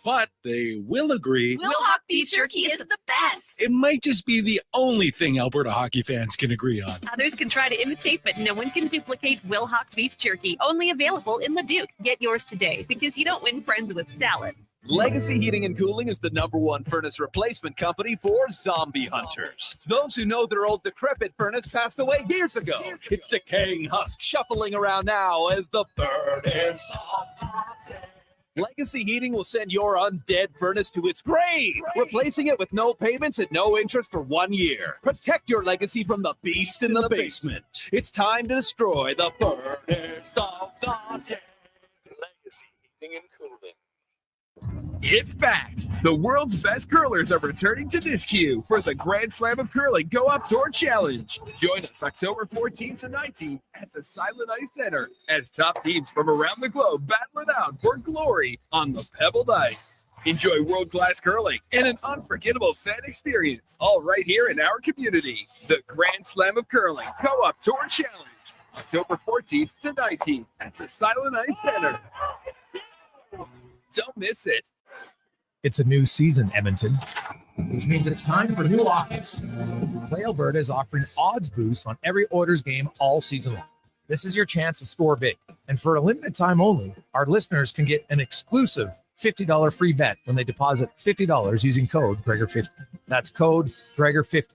But they will agree Wilhauk beef jerky is the best. it might just be the only thing Alberta hockey fans can agree on. Others can try to imitate, but no one can duplicate Wilhauk beef jerky. Only available in Leduc. Get yours today, because you don't win friends with salad. Legacy Heating and Cooling is the #1 furnace replacement company for zombie hunters. Those who know their old decrepit furnace passed away years ago. Its decaying husk shuffling around now as the burn is. Legacy Heating will send your undead furnace to its grave, replacing it with no payments and no interest for 1 year. Protect your legacy from the beast in the basement. It's time to destroy the burdens of the dead. Legacy Heating and Cooling. It's back! The world's best curlers are returning to this queue for the Grand Slam of Curling Go Up Tour Challenge. Join us October 14th to 19th at the Silent Ice Center as top teams from around the globe battle it out for glory on the pebbled ice. Enjoy world-class curling and an unforgettable fan experience, all right here in our community. The Grand Slam of Curling Go Up Tour Challenge, October 14th to 19th at the Silent Ice Center. Don't miss it. It's a new season, Edmonton, which means it's time for new offers. Play Alberta is offering odds boosts on every Oilers game all season long. This is your chance to score big. And for a limited time only, our listeners can get an exclusive $50 free bet when they deposit $50 using code Gregor50. That's code Gregor50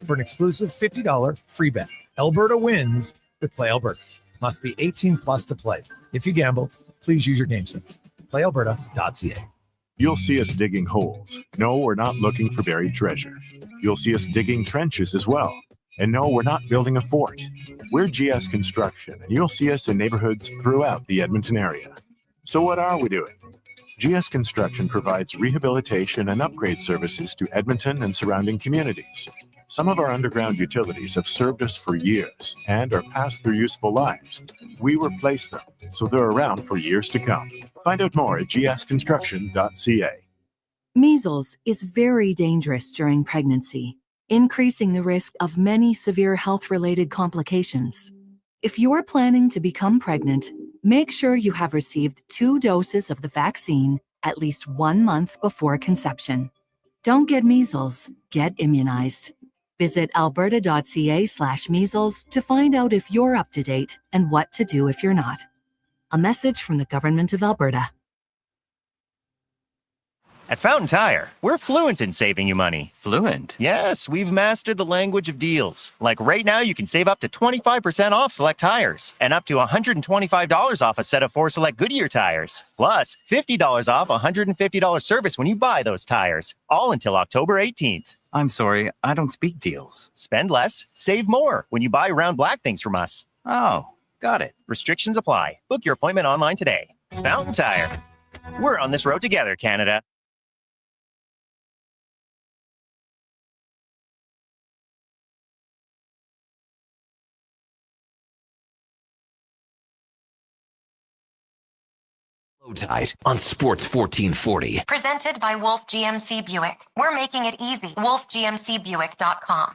for an exclusive $50 free bet. Alberta wins with Play Alberta. Must be 18 plus to play. If you gamble, please use your game sense. PlayAlberta.ca. You'll see us digging holes. No, we're not looking for buried treasure. You'll see us digging trenches as well. And no, we're not building a fort. We're GS Construction, and you'll see us in neighborhoods throughout the Edmonton area. So what are we doing? GS Construction provides rehabilitation and upgrade services to Edmonton and surrounding communities. Some of our underground utilities have served us for years and are past their useful lives. We replace them, so they're around for years to come. Find out more at gsconstruction.ca. Measles is very dangerous during pregnancy, increasing the risk of many severe health-related complications. If you're planning to become pregnant, make sure you have received 2 doses of the vaccine at least 1 month before conception. Don't get measles, get immunized. Visit alberta.ca/measles to find out if you're up to date and what to do if you're not. A message from the Government of Alberta. At Fountain Tire, we're fluent in saving you money. Fluent? Yes, we've mastered the language of deals. Like right now, you can save up to 25% off select tires and up to $125 off a set of 4 select Goodyear tires. Plus, $50 off $150 service when you buy those tires. All until October 18th. I'm sorry, I don't speak deals. Spend less, save more when you buy round black things from us. Oh, got it. Restrictions apply. Book your appointment online today. Fountain Tire. We're on this road together, Canada. Lowetide on Sports 1440. Presented by Wolf GMC Buick. We're making it easy. WolfGMCBuick.com.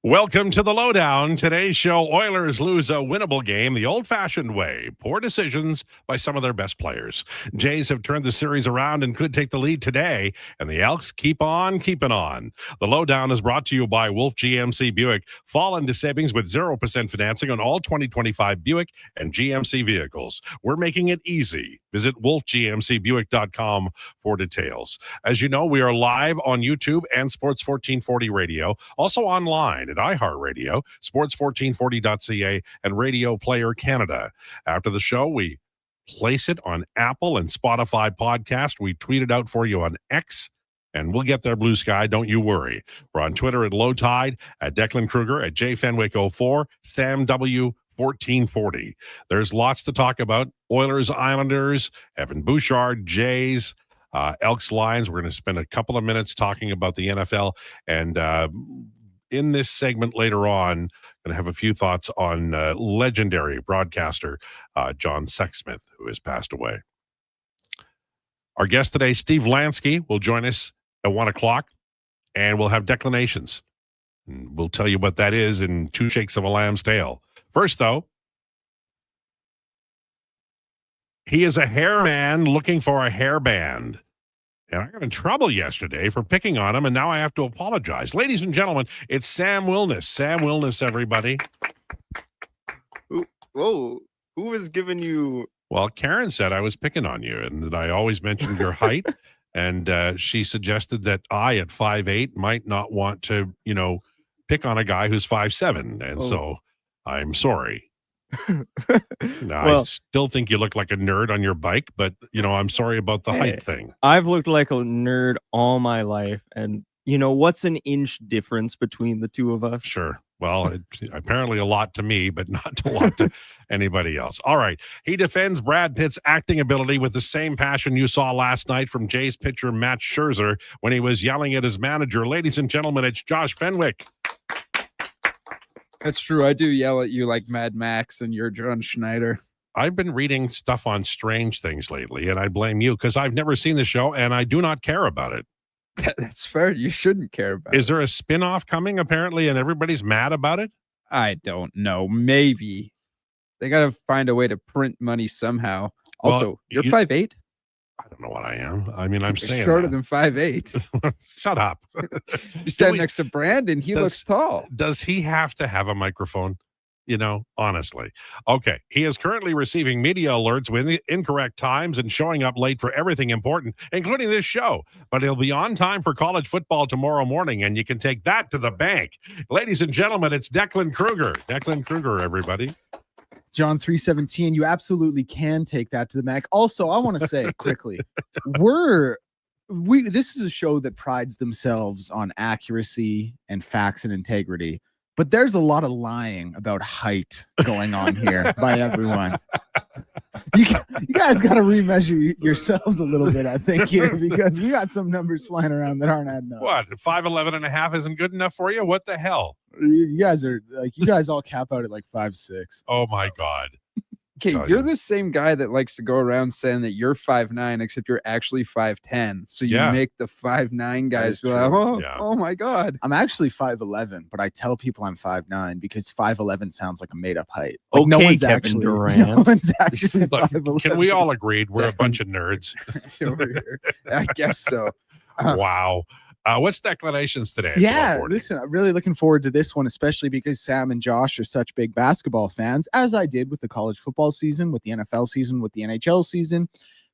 Welcome to the Lowdown. Today's show, Oilers lose a winnable game the old-fashioned way. Poor decisions by some of their best players. Jays have turned the series around and could take the lead today, and the Elks keep on keeping on. The Lowdown is brought to you by Wolf GMC Buick. Fall into savings with 0% financing on all 2025 Buick and GMC vehicles. We're making it easy. Visit wolfgmcbuick.com for details. As you know, we are live on YouTube and Sports 1440 Radio, also online at iHeartRadio, sports1440.ca, and Radio Player Canada. After the show, we place it on Apple and Spotify podcast. We tweet it out for you on X, and we'll get there, Blue Sky. Don't you worry. We're on Twitter at Lowetide, at Declan Krueger, at JFenwick04, Sam W. 1440. There's lots to talk about. Oilers, Islanders, Evan Bouchard, Jays. Elks Lions, we're going to spend a couple of minutes talking about the NFL. And in this segment later on, going to have a few thoughts on legendary broadcaster John Sexsmith, who has passed away. Our guest today, Steve Lansky, will join us at 1 o'clock, and we'll have declinations. And we'll tell you what that is in 2 shakes of a lamb's tail. First, though, he is a hair man looking for a hairband. And I got in trouble yesterday for picking on him, and now I have to apologize. Ladies and gentlemen, it's Sam Wilness. Sam Wilness, everybody. Whoa, who was giving you... Well, Karen said I was picking on you, and that I always mentioned your height, and she suggested that I, at 5'8", might not want to, pick on a guy who's 5'7", and so I'm sorry. Now, I still think you look like a nerd on your bike, but I'm sorry about the height thing. I've looked like a nerd all my life, and what's an inch difference between the two of us? Sure. Well, apparently a lot to me, but not a lot to anybody else. All right. He defends Brad Pitt's acting ability with the same passion you saw last night from Jays pitcher Matt Scherzer when he was yelling at his manager. Ladies and gentlemen, it's Josh Fenwick. That's true. I do yell at you like Mad Max, and you're John Schneider. I've been reading stuff on strange things lately, and I blame you because I've never seen the show, and I do not care about it. That's fair. You shouldn't care about it. Is there a spin-off coming, apparently, and everybody's mad about it? I don't know. Maybe. They got to find a way to print money somehow. Also, you're 5'8"? I don't know what I am. I mean, I'm saying shorter than 5'8". Shut up. You stand next to Brandon. He looks tall. Does he have to have a microphone? Honestly. Okay. He is currently receiving media alerts with incorrect times and showing up late for everything important, including this show. But he'll be on time for college football tomorrow morning, and you can take that to the bank. Ladies and gentlemen, it's Declan Krueger. Declan Krueger, everybody. John 3:17, you absolutely can take that to the bank. Also, I want to say quickly, this is a show that prides themselves on accuracy and facts and integrity, but there's a lot of lying about height going on here by everyone. You guys got to remeasure yourselves a little bit, I think, here, because we got some numbers flying around that aren't adding up. What, 5'11" and a half isn't good enough for you? What the hell? You guys all cap out at like 5'6". Oh my God. Okay, you're the same guy that likes to go around saying that you're 5'9", except you're actually 5'10". So you make the 5'9" guys go, oh my God. I'm actually 5'11", but I tell people I'm 5'9" because 5'11" sounds like a made-up height. Like, no one's actually 5'11". Can we all agree we're a bunch of nerds? Over here. I guess so. Wow. What's declarations today? Yeah, listen, I'm really looking forward to this one, especially because Sam and Josh are such big basketball fans, as I did with the college football season, with the NFL season, with the NHL season.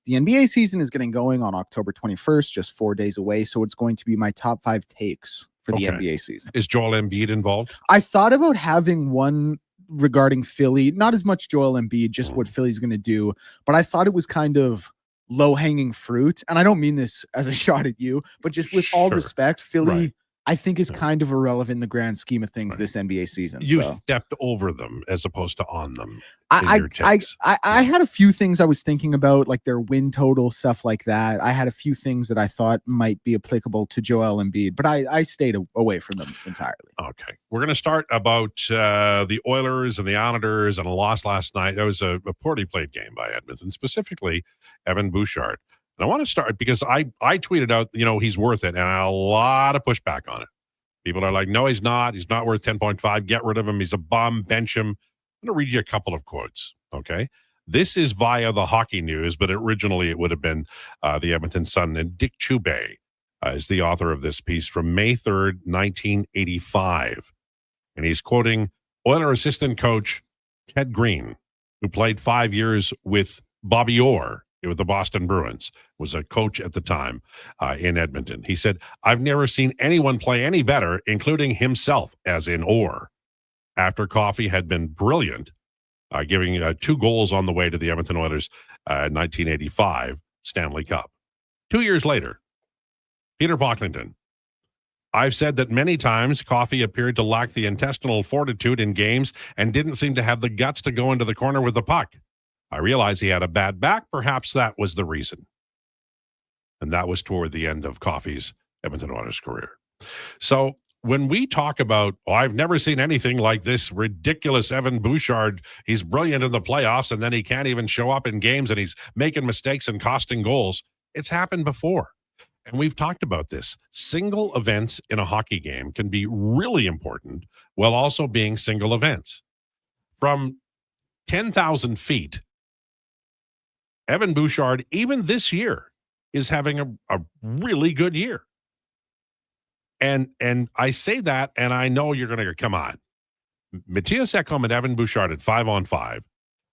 The NBA season is getting going on October 21st, just 4 days away. So it's going to be my top 5 takes for the NBA season. Is Joel Embiid involved? I thought about having one regarding Philly, not as much Joel Embiid, just what Philly's going to do. But I thought it was kind of low-hanging fruit, and I don't mean this as a shot at you, but just with all respect, Philly, I think, is kind of irrelevant in the grand scheme of things this NBA season. You stepped over them as opposed to on them. I had a few things I was thinking about, like their win total, stuff like that. I had a few things that I thought might be applicable to Joel Embiid, but I stayed away from them entirely. Okay. We're going to start about the Oilers and the Islanders and a loss last night. That was a poorly played game by Edmonton, specifically Evan Bouchard. And I want to start because I tweeted out, he's worth it, and a lot of pushback on it. People are like, no, he's not. He's not worth 10.5. Get rid of him. He's a bum. Bench him. I'm going to read you a couple of quotes, okay? This is via the Hockey News, but originally it would have been the Edmonton Sun. And Dick Chubay is the author of this piece from May 3rd, 1985. And he's quoting Oiler assistant coach Ted Green, who played 5 years with Bobby Orr with the Boston Bruins, was a coach at the time in Edmonton. He said, I've never seen anyone play any better, including himself, as in Orr. After Coffey had been brilliant, giving 2 goals on the way to the Edmonton Oilers 1985 Stanley Cup. 2 years later, Peter Pocklington. I've said that many times Coffey appeared to lack the intestinal fortitude in games and didn't seem to have the guts to go into the corner with the puck. I realize he had a bad back. Perhaps that was the reason. And that was toward the end of Coffey's Edmonton Oilers career. So when we talk about, I've never seen anything like this ridiculous Evan Bouchard, he's brilliant in the playoffs, and then he can't even show up in games, and he's making mistakes and costing goals. It's happened before. And we've talked about this. Single events in a hockey game can be really important while also being single events. From 10,000 feet, Evan Bouchard, even this year, is having a really good year. And I say that, and I know you're going to go, come on. Matthias Ekholm and Evan Bouchard at 5-on-5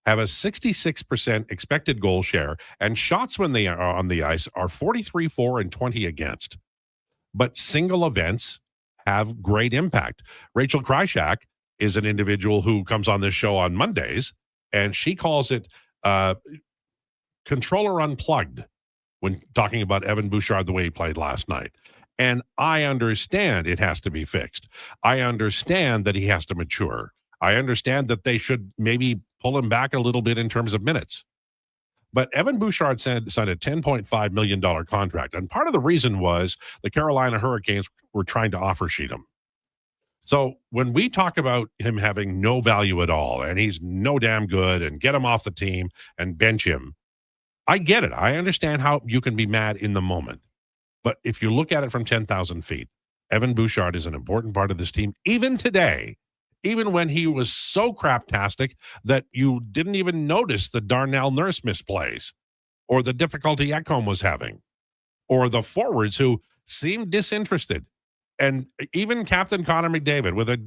have a 66% expected goal share, and shots when they are on the ice are 43-4 and 20 against. But single events have great impact. Rachel Krychak is an individual who comes on this show on Mondays, and she calls it controller unplugged when talking about Evan Bouchard the way he played last night. And I understand it has to be fixed. I understand that he has to mature. I understand that they should maybe pull him back a little bit in terms of minutes. But Evan Bouchard signed a $10.5 million contract. And part of the reason was the Carolina Hurricanes were trying to offer sheet him. So when we talk about him having no value at all, and he's no damn good, and get him off the team and bench him, I get it. I understand how you can be mad in the moment. But if you look at it from 10,000 feet, Evan Bouchard is an important part of this team, even today, even when he was so craptastic that you didn't even notice the Darnell Nurse misplays or the difficulty Ekholm was having or the forwards who seemed disinterested. And even Captain Connor McDavid with a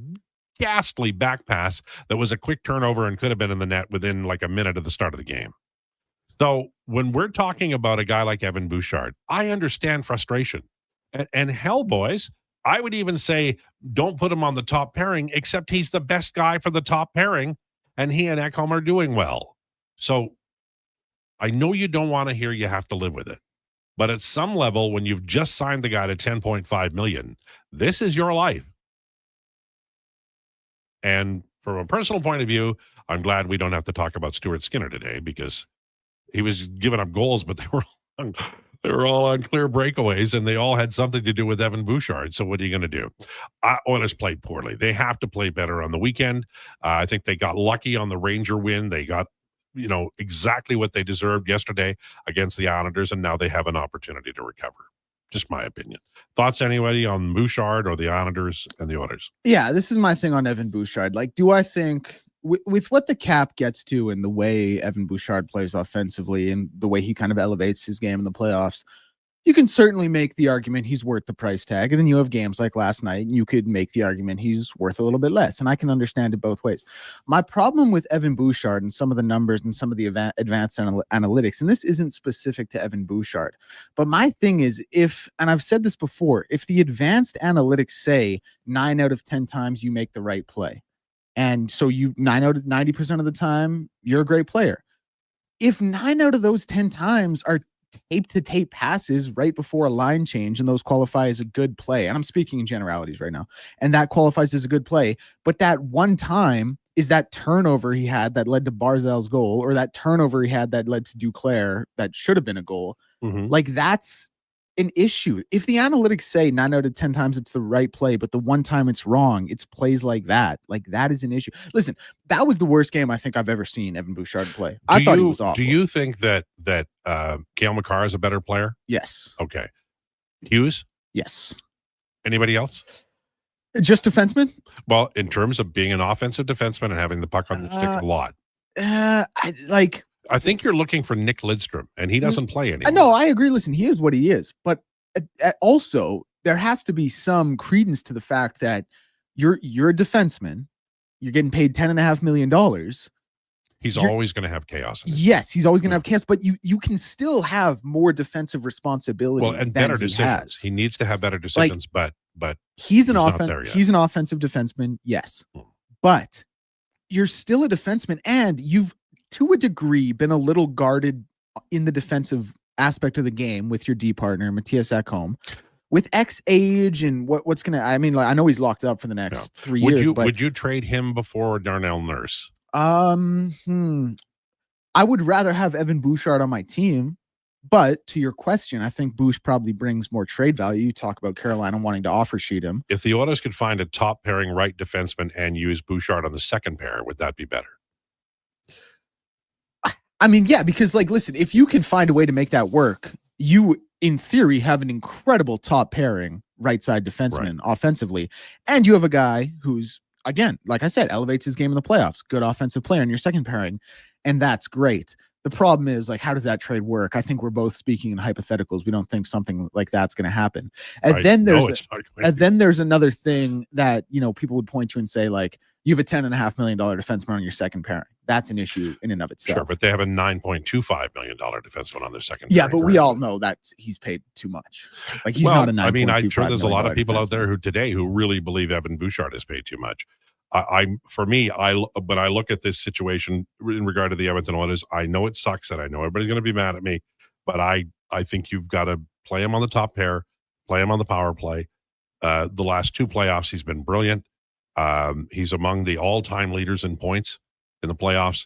ghastly back pass that was a quick turnover and could have been in the net within like a minute of the start of the game. So when we're talking about a guy like Evan Bouchard, I understand frustration. And hell, boys, I would even say don't put him on the top pairing, except he's the best guy for the top pairing, and he and Ekholm are doing well. So I know you don't want to hear you have to live with it. But at some level, when you've just signed the guy to $10.5 million, this is your life. And from a personal point of view, I'm glad we don't have to talk about Stuart Skinner today because he was giving up goals, but they were all on clear breakaways, and they all had something to do with Evan Bouchard. So what are you going to do? Oilers played poorly. They have to play better on the weekend. I think they got lucky on the Ranger win. They got, exactly what they deserved yesterday against the Islanders, and now they have an opportunity to recover. Just my opinion. Thoughts, anybody, on Bouchard or the Islanders and the Oilers? Yeah, this is my thing on Evan Bouchard. Like, do I think with what the cap gets to and the way Evan Bouchard plays offensively and the way he kind of elevates his game in the playoffs, you can certainly make the argument he's worth the price tag. And then you have games like last night, and you could make the argument he's worth a little bit less. And I can understand it both ways. My problem with Evan Bouchard and some of the numbers and some of the advanced analytics, and this isn't specific to Evan Bouchard, but my thing is and I've said this before, if the advanced analytics say 9 out of 10 times you make the right play, and so 9 out of 90% of the time, you're a great player. If 9 out of those 10 times are tape-to-tape passes right before a line change, and those qualify as a good play, and I'm speaking in generalities right now, and that qualifies as a good play, but that one time is that turnover he had that led to Barzal's goal, or that turnover he had that led to Duclair that should have been a goal, like that's an issue. If the analytics say 9 out of 10 times it's the right play, but the one time it's wrong, it's plays like that is an issue. Listen, that was the worst game I think I've ever seen Evan Bouchard play. I thought he was awful. Do you think that Cale Makar is a better player? Yes. Okay. Hughes? Yes. Anybody else? Just defenseman? Well, in terms of being an offensive defenseman and having the puck on the stick a lot. I think you're looking for Nick Lidstrom, and he doesn't play anymore. No, I agree. Listen, he is what he is. But also, there has to be some credence to the fact that you're a defenseman. You're getting paid $10.5 million. He's always going to have chaos. Yes, he's always going to have chaos, but you can still have more defensive responsibility. Well, and better decisions. He needs to have better decisions, but he's an offensive defenseman, yes. But you're still a defenseman, and you've, to a degree, been a little guarded in the defensive aspect of the game with your D partner, Matthias Ekholm. With X age and what's going to, I mean, I know he's locked up for the next 3 years. Would you trade him before Darnell Nurse? I would rather have Evan Bouchard on my team. But to your question, I think Bouch probably brings more trade value. You talk about Carolina wanting to offer sheet him. If the Oilers could find a top pairing right defenseman and use Bouchard on the second pair, would that be better? I mean, yeah, because like, listen, if you can find a way to make that work, you, in theory, have an incredible top pairing right side defenseman offensively. And you have a guy who's, again, like I said, elevates his game in the playoffs, good offensive player in your second pairing. And that's great. The problem is, like, how does that trade work? I think we're both speaking in hypotheticals. We don't think something like that's going to happen. And then there's another thing that, you know, people would point to and say, like, you have a $10.5 million defenseman on your second pairing. That's an issue in and of itself. Sure, but they have a $9.25 million defenseman on their second. Yeah, but we all know that he's paid too much. Like, he's not a $9.25 I mean, I'm sure there's a lot of people defenseman out there who really believe Evan Bouchard has paid too much. When I look at this situation in regard to the Edmonton Oilers, I know it sucks and I know everybody's going to be mad at me, but I think you've got to play him on the top pair, play him on the power play. The last two playoffs, he's been brilliant. He's among the all-time leaders in points in the playoffs.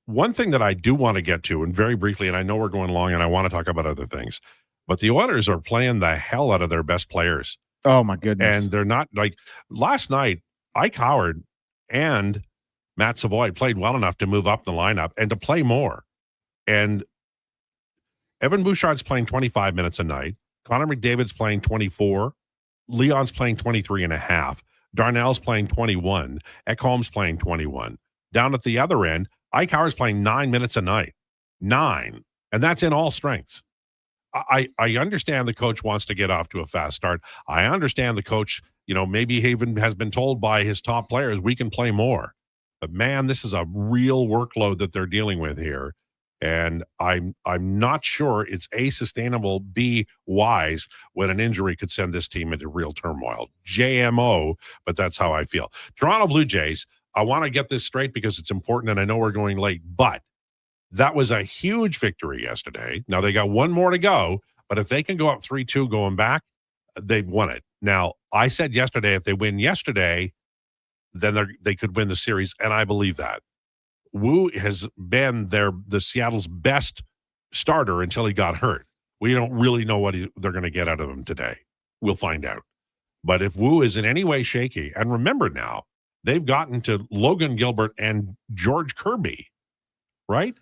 One thing that I do want to get to, and very briefly, and I know we're going long and I want to talk about other things, but the Oilers are playing the hell out of their best players. Oh my goodness. And they're not, like, last night, Ike Howard and Matt Savoy played well enough to move up the lineup and to play more. And Evan Bouchard's playing 25 minutes a night. Connor McDavid's playing 24. Leon's playing 23 and a half. Darnell's playing 21. Ekholm's playing 21. Down at the other end, Ike Howard's playing 9 minutes a night. 9. And that's in all strengths. I understand the coach wants to get off to a fast start. I understand the coach, you know, maybe he even has been told by his top players, we can play more. But man, this is a real workload that they're dealing with here. And I'm not sure it's A, sustainable, B, wise when an injury could send this team into real turmoil. JMO, but that's how I feel. Toronto Blue Jays, I want to get this straight because it's important and I know we're going late, but that was a huge victory yesterday. Now they got one more to go, but if they can go up 3-2 going back, they've won it. Now, I said yesterday, if they win yesterday, then they could win the series, and I believe that. Wu has been the Seattle's best starter until he got hurt. We don't really know what they're going to get out of him today. We'll find out. But if Wu is in any way shaky, and remember now, they've gotten to Logan Gilbert and George Kirby, right?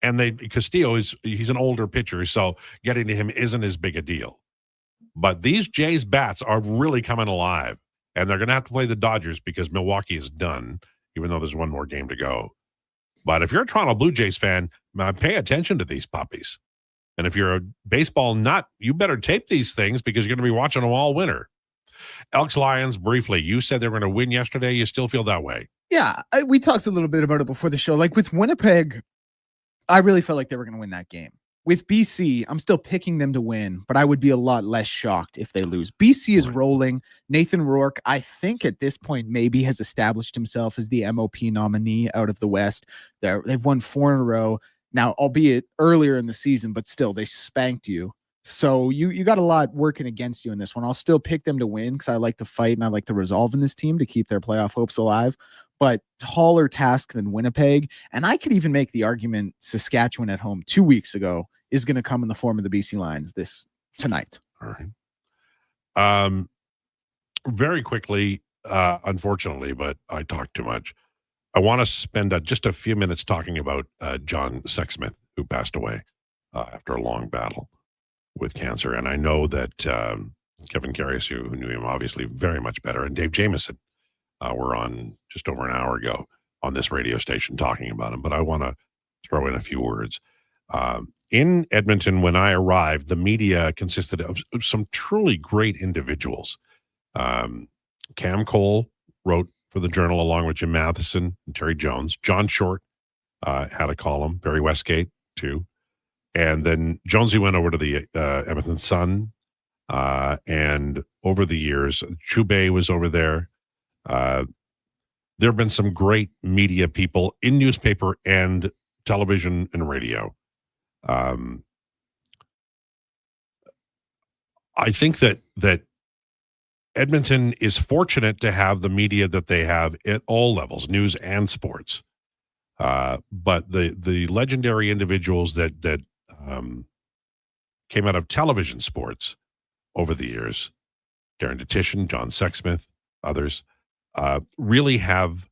And Castillo he's an older pitcher, so getting to him isn't as big a deal. But these Jays bats are really coming alive, and they're going to have to play the Dodgers because Milwaukee is done, even though there's one more game to go. But if you're a Toronto Blue Jays fan, pay attention to these puppies. And if you're a baseball nut, you better tape these things because you're going to be watching them all winter. Elks Lions, briefly, you said they were going to win yesterday. You still feel that way? Yeah, we talked a little bit about it before the show. Like with Winnipeg, I really felt like they were going to win that game. With BC, I'm still picking them to win, but I would be a lot less shocked if they lose. BC is rolling. Nathan Rourke, I think at this point, maybe has established himself as the MOP nominee out of the West. They've won 4 in a row. Now, albeit earlier in the season, but still, they spanked you. So you got a lot working against you in this one. I'll still pick them to win because I like the fight and I like the resolve in this team to keep their playoff hopes alive. But taller task than Winnipeg. And I could even make the argument Saskatchewan at home 2 weeks ago is going to come in the form of the BC Lions tonight. All right. Very quickly, unfortunately, but I talked too much. I want to spend just a few minutes talking about John Sexsmith, who passed away after a long battle with cancer. And I know that Kevin Karius, who knew him obviously very much better, and Dave Jameson were on just over an hour ago on this radio station talking about him. But I want to throw in a few words. In Edmonton, when I arrived, the media consisted of some truly great individuals. Cam Cole wrote for the Journal along with Jim Matheson and Terry Jones. John Short had a column, Barry Westgate too. And then Jonesy went over to the Edmonton Sun. And over the years, Chubey was over there. There have been some great media people in newspaper and television and radio. I think that Edmonton is fortunate to have the media that they have at all levels, news and sports. But the legendary individuals that came out of television sports over the years, Darren Detition, John Sexsmith, others, really have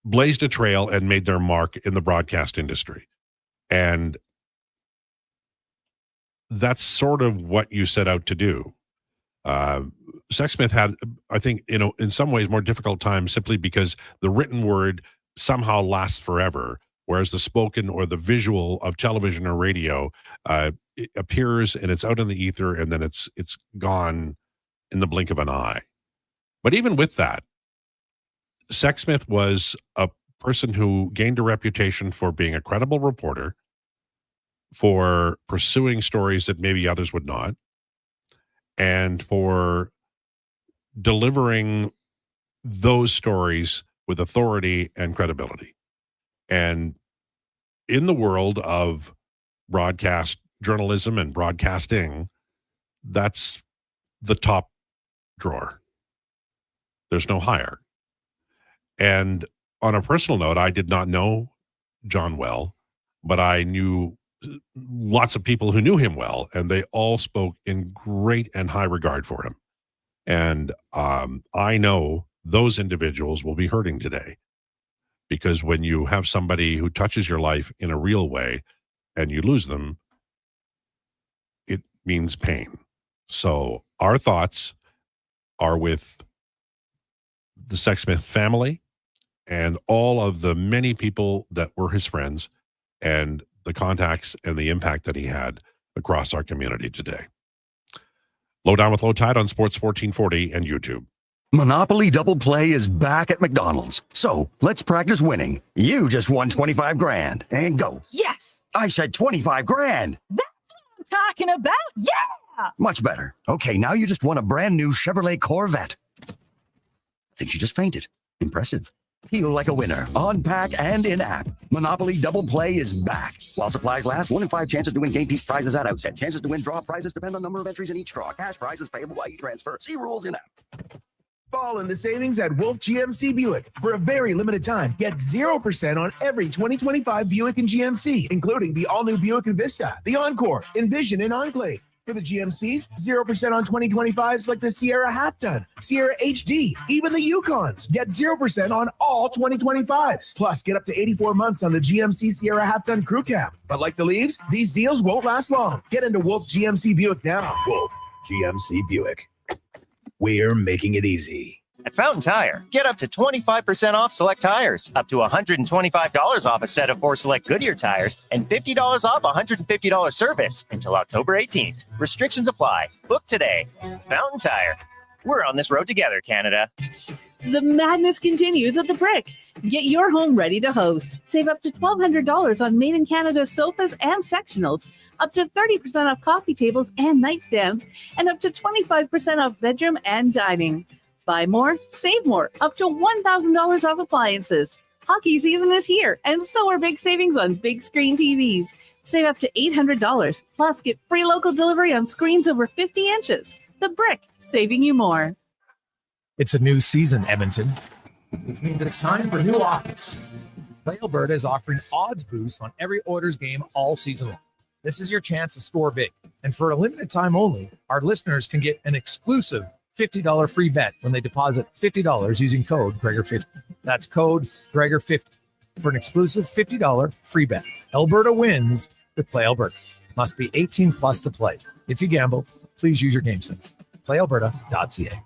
blazed a trail and made their mark in the broadcast industry. And that's sort of what you set out to do. Sexsmith had, I think, in some ways more difficult time simply because the written word somehow lasts forever, whereas the spoken or the visual of television or radio it appears and it's out in the ether and then it's gone in the blink of an eye. But even with that, Sexsmith was a person who gained a reputation for being a credible reporter, for pursuing stories that maybe others would not, and for delivering those stories with authority and credibility. And in the world of broadcast journalism and broadcasting, that's the top drawer. There's no higher. And on a personal note, I did not know John well, but I knew lots of people who knew him well, and they all spoke in great and high regard for him. And I know those individuals will be hurting today, because when you have somebody who touches your life in a real way and you lose them, it means pain. So our thoughts are with the Sexsmith family and all of the many people that were his friends and the contacts and the impact that he had across our community today. Lowdown with Lowetide on Sports 1440 and YouTube. Monopoly Double Play is back at McDonald's. So let's practice winning. You just won 25 grand. And go. Yes! I said 25 grand. That's what I'm talking about. Yeah! Much better. Okay, now you just won a brand new Chevrolet Corvette. I think she just fainted. Impressive. Feel like a winner on pack and in-app. Monopoly Double Play is back. While supplies last, 1 in 5 chances to win game piece prizes at outset. Chances to win draw prizes depend on number of entries in each draw. Cash prizes payable by e-transfer. See rules in-app. Fall in the savings at Wolf GMC Buick. For a very limited time, get 0% on every 2025 Buick and GMC, including the all-new Buick Envista, the Encore, Envision, and Enclave. For the GMCs, 0% on 2025s like the Sierra Half-Ton, Sierra HD, even the Yukons. Get 0% on all 2025s. Plus, get up to 84 months on the GMC Sierra Half-Ton Crew Cab. But like the Leaves, these deals won't last long. Get into Wolf GMC Buick now. Wolf GMC Buick. We're making it easy. At Fountain Tire, get up to 25% off select tires, up to $125 off a set of 4 select Goodyear tires, and $50 off $150 service until October 18th. Restrictions apply. Book today. Fountain Tire. We're on this road together, Canada. The madness continues at the Brick. Get your home ready to host. Save up to $1,200 on made in Canada sofas and sectionals, up to 30% off coffee tables and nightstands, and up to 25% off bedroom and dining. Buy more, save more, up to $1,000 off appliances. Hockey season is here, and so are big savings on big screen TVs. Save up to $800, plus get free local delivery on screens over 50 inches. The Brick, saving you more. It's a new season, Edmonton, which means it's time for new offers. Play Alberta is offering odds boosts on every Oilers game all season long. This is your chance to score big. And for a limited time only, our listeners can get an exclusive $50 free bet when they deposit $50 using code Krueger50. That's code Krueger50 for an exclusive $50 free bet. Alberta wins with Play Alberta. Must be 18 plus to play. If you gamble, please use your game sense. PlayAlberta.ca.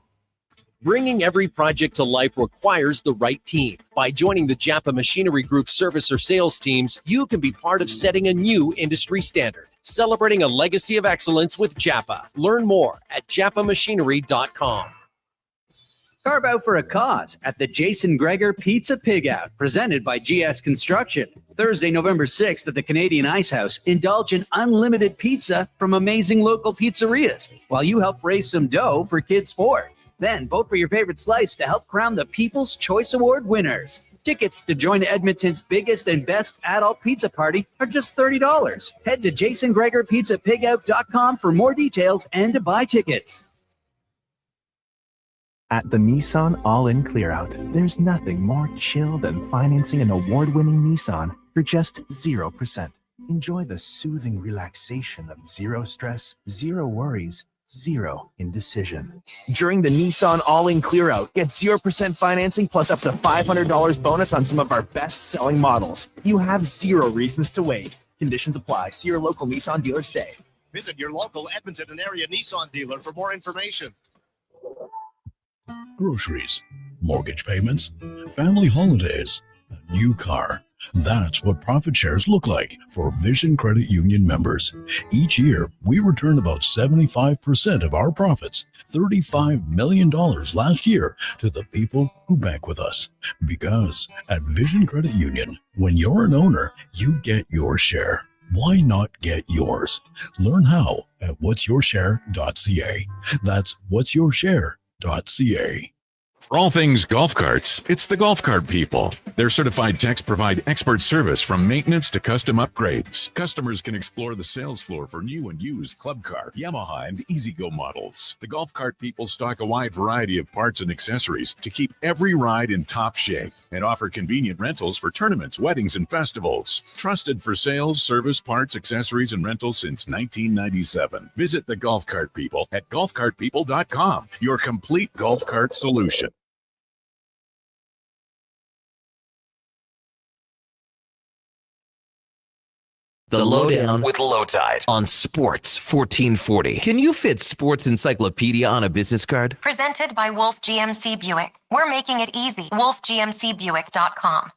Bringing every project to life requires the right team. By joining the Japa Machinery Group service or sales teams, you can be part of setting a new industry standard. Celebrating a legacy of excellence with Japa. Learn more at japamachinery.com. Carve out for a cause at the Jason Krueger Pizza Pig Out, presented by GS Construction. Thursday, November 6th at the Canadian Ice House. Indulge in unlimited pizza from amazing local pizzerias while you help raise some dough for kids' sport. Then vote for your favorite slice to help crown the People's Choice Award winners. Tickets to join Edmonton's biggest and best adult pizza party are just $30. Head to JasonKruegerPizzaPigout.com for more details and to buy tickets. At the Nissan All-In Clearout, there's nothing more chill than financing an award-winning Nissan for just 0%. Enjoy the soothing relaxation of zero stress, zero worries, zero indecision. During the Nissan All-In Clear Out, get 0% financing plus up to $500 bonus on some of our best-selling models. You have zero reasons to wait. Conditions apply. See your local Nissan dealer today. Visit your local Edmonton and area Nissan dealer for more information. Groceries, mortgage payments, family holidays, a new car. That's what profit shares look like for Vision Credit Union members. Each year, we return about 75% of our profits, $35 million last year, to the people who bank with us. Because at Vision Credit Union, when you're an owner, you get your share. Why not get yours? Learn how at whatsyourshare.ca. That's whatsyourshare.ca. For all things golf carts, it's the Golf Cart People. Their certified techs provide expert service from maintenance to custom upgrades. Customers can explore the sales floor for new and used Club Car, Yamaha, and E-Z-Go models. The Golf Cart People stock a wide variety of parts and accessories to keep every ride in top shape and offer convenient rentals for tournaments, weddings, and festivals. Trusted for sales, service, parts, accessories, and rentals since 1997. Visit the Golf Cart People at golfcartpeople.com, your complete golf cart solution. The Lowdown with Lowetide on Sports 1440. Can you fit Sports Encyclopedia on a business card? Presented by Wolf GMC Buick. We're making it easy. WolfGMCBuick.com.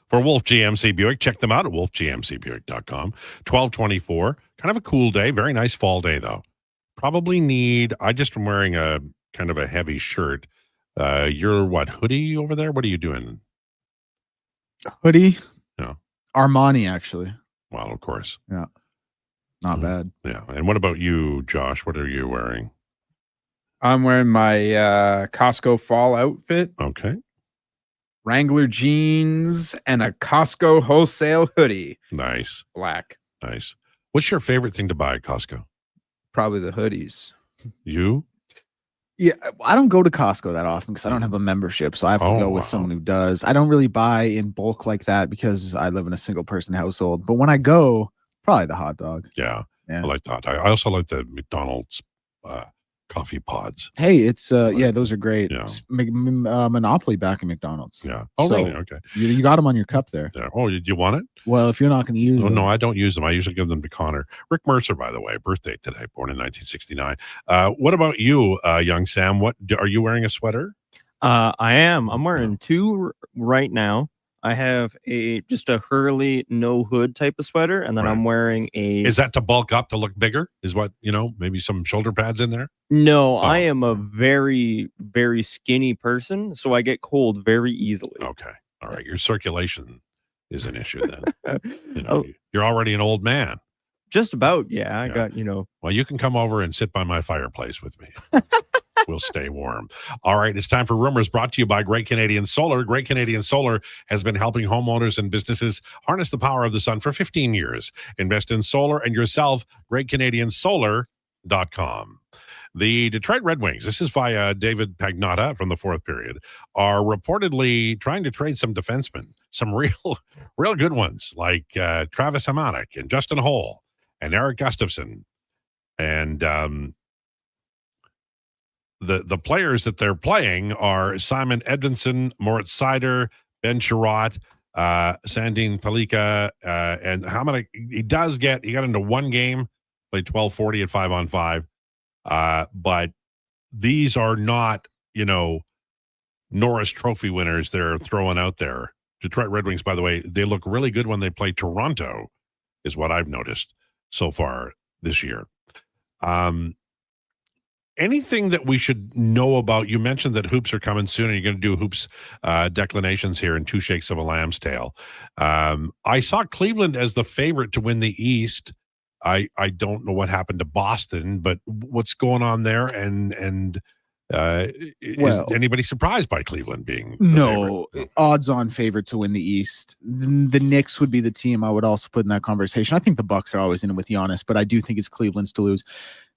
For Wolf GMC Buick. Check them out at wolfgmcbuick.com. 1224. Kind of a cool day. Very nice fall day, though. Probably need, I just am wearing a kind of a heavy shirt. You're what, hoodie over there? What are you doing? Hoodie? Yeah. Armani, actually. Well, of course. Yeah. Not bad. Yeah. And what about you, Josh? What are you wearing? I'm wearing my Costco fall outfit. Okay. Wrangler jeans and a Costco wholesale hoodie. Nice. Black. Nice. What's your favorite thing to buy at Costco? Probably the hoodies. You? Yeah, I don't go to Costco that often because I don't have a membership, so I have to go with someone who does. I don't really buy in bulk like that because I live in a single person household. But when I go, probably the hot dog. Yeah. I like that. I also like the McDonald's coffee pods. Hey, it's yeah, those are great. Yeah. Monopoly back in McDonald's. Yeah. Oh, so really? Okay. You got them on your cup there. Yeah. Oh, do you want it? Well, if you're not going to use them. No, I don't use them. I usually give them to Connor. Rick Mercer, by the way, birthday today, born in 1969. What about you, young Sam? Are you wearing a sweater? I am. I'm wearing two right now. I have just a Hurley no hood type of sweater, and then I'm wearing a. Is that to bulk up to look bigger? Is what, maybe some shoulder pads in there? No, I am a very, very skinny person, so I get cold very easily. Okay. All right. Your circulation is an issue then. You're already an old man. Just about, yeah. I got, Well, you can come over and sit by my fireplace with me. We'll stay warm. All right, it's time for Rumors, brought to you by Great Canadian Solar. Great Canadian Solar has been helping homeowners and businesses harness the power of the sun for 15 years. Invest in solar and yourself, greatcanadiansolar.com. The Detroit Red Wings, this is via David Pagnotta from the fourth period, are reportedly trying to trade some defensemen, some real good ones, like Travis Hamonic and Justin Holl and Eric Gustafson. And the players that they're playing are Simon Edvinsson, Moritz Seider, Ben Sherratt, Sandin Palika, and Hamonic. He got into one game, played 12:40 at 5-on-5. But these are not, Norris Trophy winners they're throwing out there. Detroit Red Wings, by the way, they look really good when they play Toronto, is what I've noticed so far this year. Anything that we should know about? You mentioned that hoops are coming soon, and you're going to do hoops declinations here in 2 shakes of a lamb's tail. I saw Cleveland as the favorite to win the East. I don't know what happened to Boston, but what's going on there? And Is anybody surprised by Cleveland being no odds-on favorite to win the East? The Knicks would be the team I would also put in that conversation. I think the Bucks are always in it with Giannis, but I do think it's Cleveland's to lose.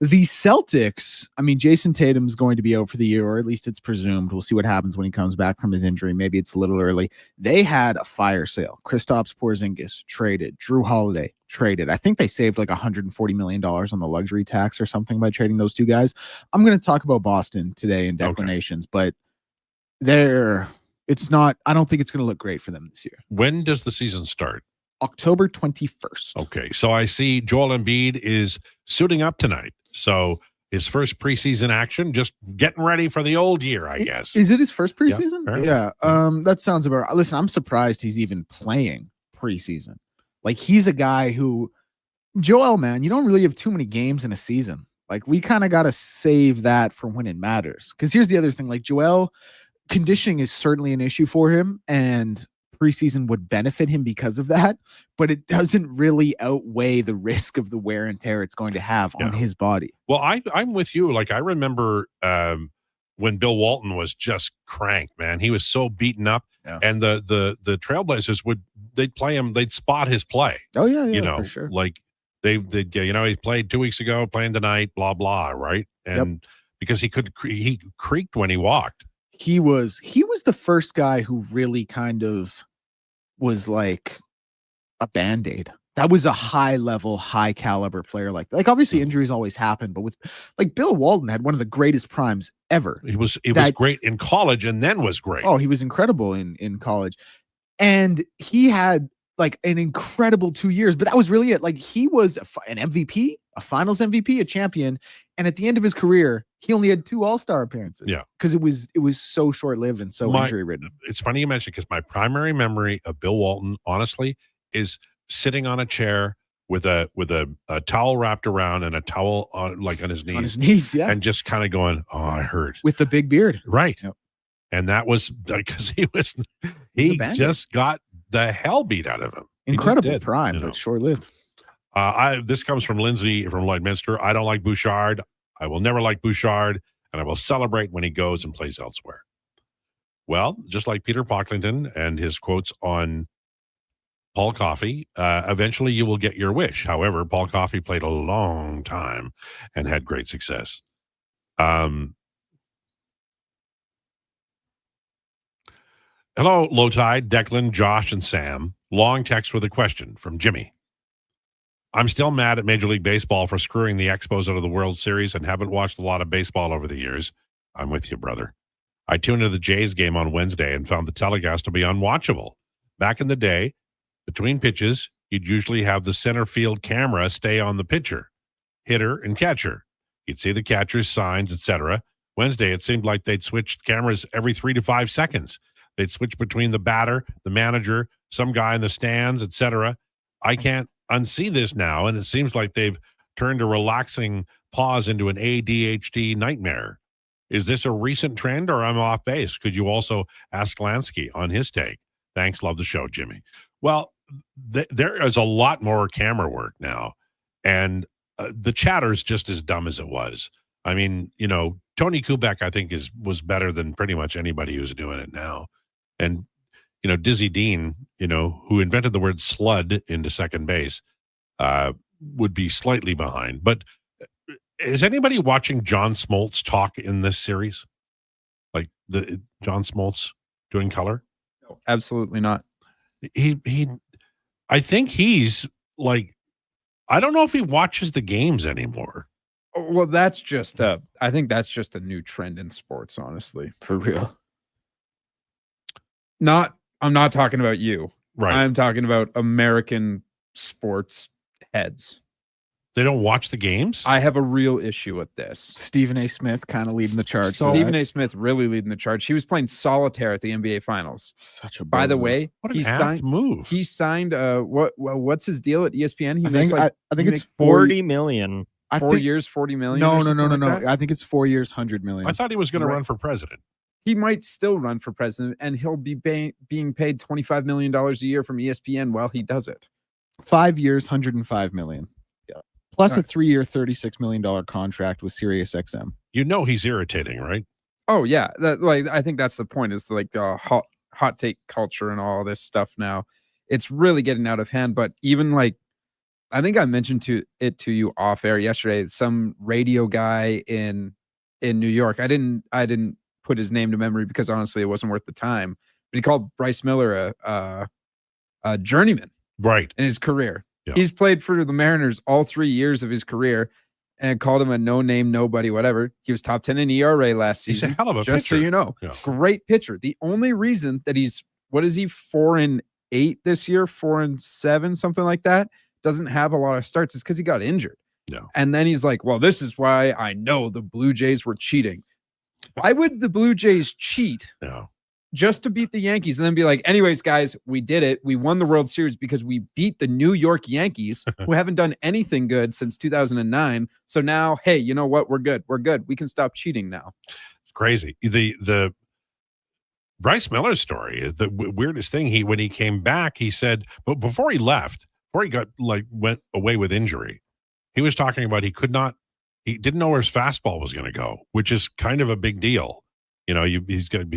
The Celtics, I mean, Jason Tatum's going to be out for the year, or at least it's presumed. We'll see what happens when he comes back from his injury. Maybe it's a little early. They had a fire sale. Kristaps Porzingis traded. Drew Holiday traded. I think they saved like $140 million on the luxury tax or something by trading those two guys. I'm going to talk about Boston today in Declinations, but it's not, I don't think it's going to look great for them this year. When does the season start? October 21st. Okay, so I see Joel Embiid is suiting up tonight. So his first preseason action, just getting ready for the old year, I guess. Is it his first preseason? Yeah. That sounds about right. Listen, I'm surprised he's even playing preseason. Like, he's a guy who, Joel, man, you don't really have too many games in a season. Like, we kind of got to save that for when it matters. Because here's the other thing. Like, Joel, conditioning is certainly an issue for him, and preseason would benefit him because of that, but it doesn't really outweigh the risk of the wear and tear it's going to have on his body. Well, I'm with you. Like, I remember when Bill Walton was just cranked, man. He was so beaten up, and the Trailblazers they'd play him, they'd spot his play. Oh yeah, you know, for sure. Like they'd get, he played 2 weeks ago, playing tonight, blah blah, right? And because he creaked when he walked. He was the first guy who really kind of was like a Band-Aid. That was a high level, high caliber player. Like obviously injuries always happen, but with like Bill Walton had one of the greatest primes ever. He was great in college and then was great. Oh, he was incredible in college. And he had like an incredible 2 years, but that was really it. Like, he was an MVP, a finals MVP, a champion. And at the end of his career, he only had 2 All-Star appearances. Yeah. Because it was so short-lived and so injury-ridden. It's funny you mentioned, because my primary memory of Bill Walton, honestly, is sitting on a chair with a towel wrapped around and a towel on his knees. On his knees, yeah. And just kind of going, oh, I hurt. With the big beard. Right. Yep. And that was because he just got the hell beat out of him. Incredible prime, but short-lived. This comes from Lindsay from Lloydminster. I don't like Bouchard. I will never like Bouchard, and I will celebrate when he goes and plays elsewhere. Well, just like Peter Pocklington and his quotes on Paul Coffey, eventually you will get your wish. However, Paul Coffey played a long time and had great success. Hello, Lowetide, Declan, Josh, and Sam. Long text with a question from Jimmy. I'm still mad at Major League Baseball for screwing the Expos out of the World Series and haven't watched a lot of baseball over the years. I'm with you, brother. I tuned into the Jays game on Wednesday and found the telecast to be unwatchable. Back in the day, between pitches, you'd usually have the center field camera stay on the pitcher, hitter, and catcher. You'd see the catcher's signs, etc. Wednesday, it seemed like they'd switch cameras every 3 to 5 seconds. They'd switch between the batter, the manager, some guy in the stands, etc. I can't unsee this now, and it seems like they've turned a relaxing pause into an ADHD nightmare. Is this a recent trend, or I'm off base? Could you also ask Lansky on his take? Thanks. Love the show, Jimmy. Well, there is a lot more camera work now, and the chatter's just as dumb as it was. I mean, Tony Kubek, I think, was better than pretty much anybody who's doing it now. And, Dizzy Dean, who invented the word slud into second base, would be slightly behind. But is anybody watching John Smoltz talk in this series? Like the John Smoltz doing color? No, absolutely not. I think he's like, I don't know if he watches the games anymore. Well, I think that's just a new trend in sports, honestly, for real. I'm not talking about you. Right. I'm talking about American sports heads. They don't watch the games? I have a real issue with this. Stephen A. Smith kind of leading the charge. Stephen A. Smith really leading the charge. He was playing solitaire at the NBA Finals. Such a By the way, what an apt move. He signed what's his deal at ESPN? I think it's $40 million. 4 years, $40 million. No. I think it's 4 years, $100 million. I thought he was going to run for president. He might still run for president, and he'll be being paid $25 million a year from ESPN while he does it. 5 years, $105 million. Yeah. Plus a 3-year, $36 million contract with SiriusXM. He's irritating, right? Oh yeah, I think that's the point. Is like the hot take culture and all this stuff now. It's really getting out of hand. But even like, I think I mentioned to you off air yesterday. Some radio guy in New York. I didn't put his name to memory because honestly, it wasn't worth the time. But he called Bryce Miller a journeyman, right, in his career. Yeah. He's played for the Mariners all 3 years of his career. And called him a no-name nobody, whatever. He was top 10 in ERA last season. He's a hell of a just pitcher. So you know. Yeah. Great pitcher. The only reason that he's 4-8 this year, 4-7, something like that, doesn't have a lot of starts is because he got injured. Yeah. And then he's like, well, this is why I know the Blue Jays were cheating. Why would the Blue Jays cheat? Yeah. Just to beat the Yankees and then be like, anyways, guys, we did it. We won the World Series because we beat the New York Yankees, who haven't done anything good since 2009. So now, hey, you know what? We're good. We're good. We can stop cheating now. It's crazy. The Bryce Miller story is the weirdest thing. When he came back, he said, but before he left, before he went away with injury, he was talking about he didn't know where his fastball was going to go, which is kind of a big deal. You know, he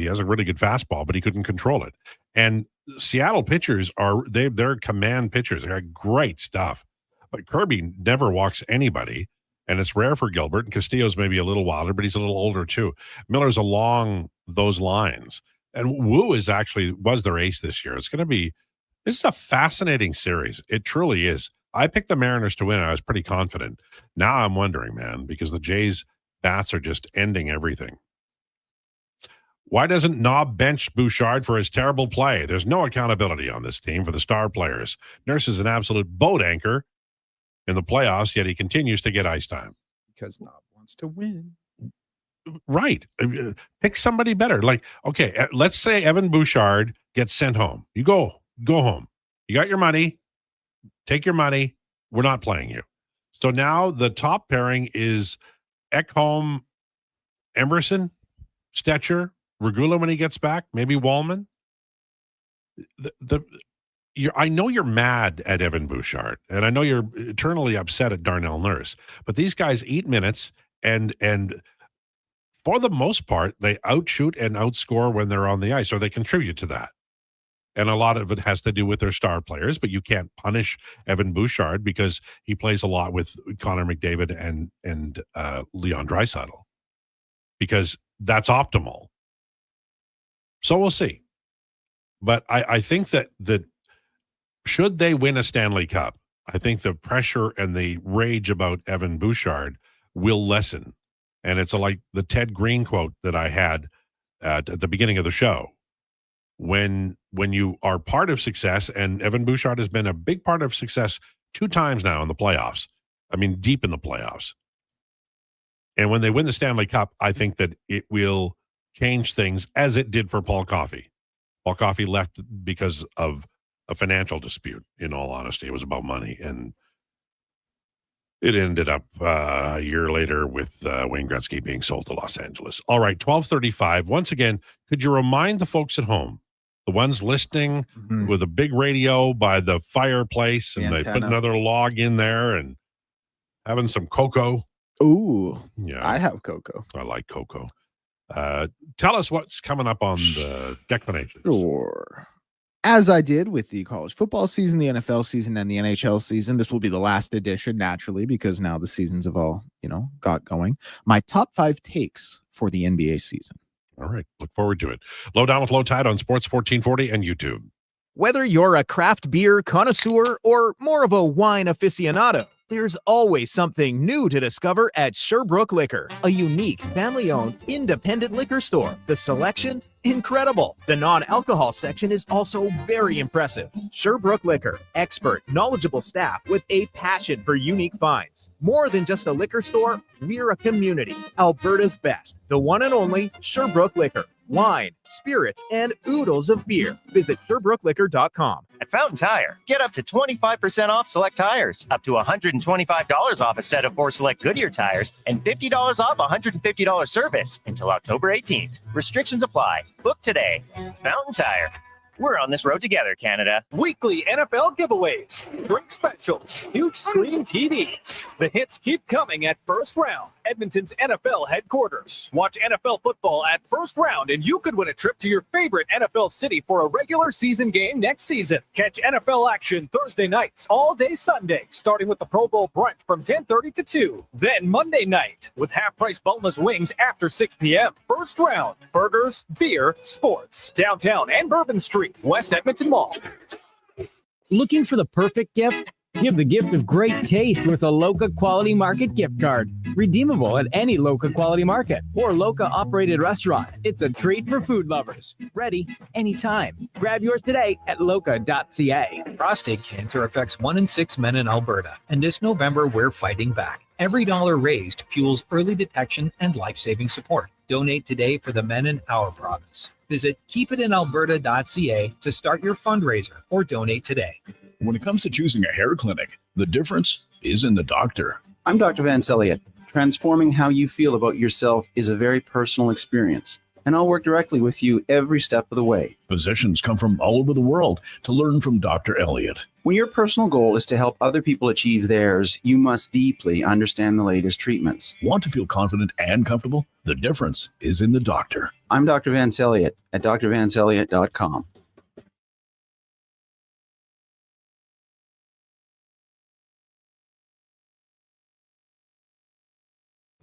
has a really good fastball, but he couldn't control it. And Seattle pitchers they're command pitchers. They got great stuff. But Kirby never walks anybody, and it's rare for Gilbert. And Castillo's maybe a little wilder, but he's a little older too. Miller's along those lines. And Wu was their ace this year. This is a fascinating series. It truly is. I picked the Mariners to win. I was pretty confident. Now I'm wondering, man, because the Jays' bats are just ending everything. Why doesn't Knob bench Bouchard for his terrible play? There's no accountability on this team for the star players. Nurse is an absolute boat anchor in the playoffs, yet he continues to get ice time. Because Knob wants to win. Right. Pick somebody better. Like, okay, let's say Evan Bouchard gets sent home. You go home. You got your money. Take your money. We're not playing you. So now the top pairing is Ekholm, Emerson, Stetcher, Regula when he gets back, maybe Wallman. I know you're mad at Evan Bouchard, and I know you're eternally upset at Darnell Nurse, but these guys eat minutes, and for the most part, they outshoot and outscore when they're on the ice, or they contribute to that. And a lot of it has to do with their star players, but you can't punish Evan Bouchard because he plays a lot with Connor McDavid and Leon Draisaitl, because that's optimal. So we'll see. But I think that should they win a Stanley Cup, I think the pressure and the rage about Evan Bouchard will lessen. And it's like the Ted Green quote that I had at the beginning of the show. When you are part of success, and Evan Bouchard has been a big part of success 2 times now in the playoffs. I mean, deep in the playoffs. And when they win the Stanley Cup, I think that it will change things as it did for Paul Coffey. Paul Coffey left because of a financial dispute, in all honesty. It was about money. And it ended up a year later with Wayne Gretzky being sold to Los Angeles. All right, 12:35. Once again, could you remind the folks at home, the ones listening with a big radio by the fireplace, and they put another log in there and having some cocoa? Ooh, yeah, I have cocoa. I like cocoa. Tell us what's coming up on the declinations. Sure. As I did with the college football season, the NFL season, and the NHL season, this will be the last edition, naturally, because now the seasons have all, got going. My top 5 takes for the NBA season. All right. Look forward to it. Lowdown with Lowetide on Sports 1440 and YouTube. Whether you're a craft beer connoisseur or more of a wine aficionado, there's always something new to discover at Sherbrooke Liquor, a unique, family-owned, independent liquor store. The selection, incredible. The non-alcohol section is also very impressive. Sherbrooke Liquor, expert, knowledgeable staff with a passion for unique finds. More than just a liquor store, we're a community. Alberta's best, the one and only Sherbrooke Liquor. Wine, spirits, and oodles of beer. Visit SherbrookeLiquor.com. At Fountain Tire, get up to 25% off select tires, up to $125 off a set of 4 select Goodyear tires, and $50 off $150 service until October 18th. Restrictions apply. Book today. Fountain Tire. We're on this road together, Canada. Weekly NFL giveaways, drink specials, huge screen TVs. The hits keep coming at First Round. Edmonton's NFL headquarters. Watch NFL football at First Round, and you could win a trip to your favorite NFL city for a regular season game next season. Catch NFL action Thursday nights, all day Sunday, starting with the Pro Bowl brunch from 10:30 to 2. Then Monday night with half-price boneless wings after 6 p.m. First Round, burgers, beer, sports. Downtown and Bourbon Street, West Edmonton Mall. Looking for the perfect gift? Give the gift of great taste with a Loca Quality Market gift card. Redeemable at any Loca Quality Market or Loca operated restaurant. It's a treat for food lovers. Ready anytime. Grab yours today at loca.ca. Prostate cancer affects 1 in 6 men in Alberta, and this November we're fighting back. Every dollar raised fuels early detection and life-saving support. Donate today for the men in our province. Visit keepitinalberta.ca to start your fundraiser or donate today. When it comes to choosing a hair clinic, the difference is in the doctor. I'm Dr. Vance Elliott. Transforming how you feel about yourself is a very personal experience, and I'll work directly with you every step of the way. Physicians come from all over the world to learn from Dr. Elliott. When your personal goal is to help other people achieve theirs, you must deeply understand the latest treatments. Want to feel confident and comfortable? The difference is in the doctor. I'm Dr. Vance Elliott at drvanceelliott.com.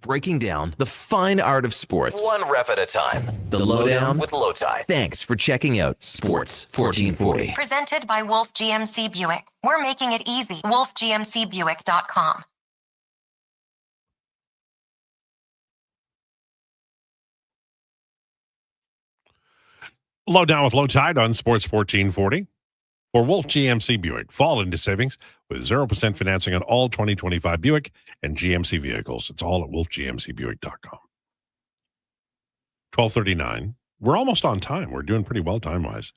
Breaking down the fine art of sports, one rep at a time. The Lowdown with Lowetide. Thanks for checking out Sports 1440. Presented by Wolf GMC Buick. We're making it easy. WolfGMCBuick.com. Lowdown with Lowetide on Sports 1440. For Wolf GMC Buick, fall into savings with 0% financing on all 2025 Buick and GMC vehicles. It's all at wolfgmcbuick.com. 12:39. We're almost on time. We're doing pretty well time-wise.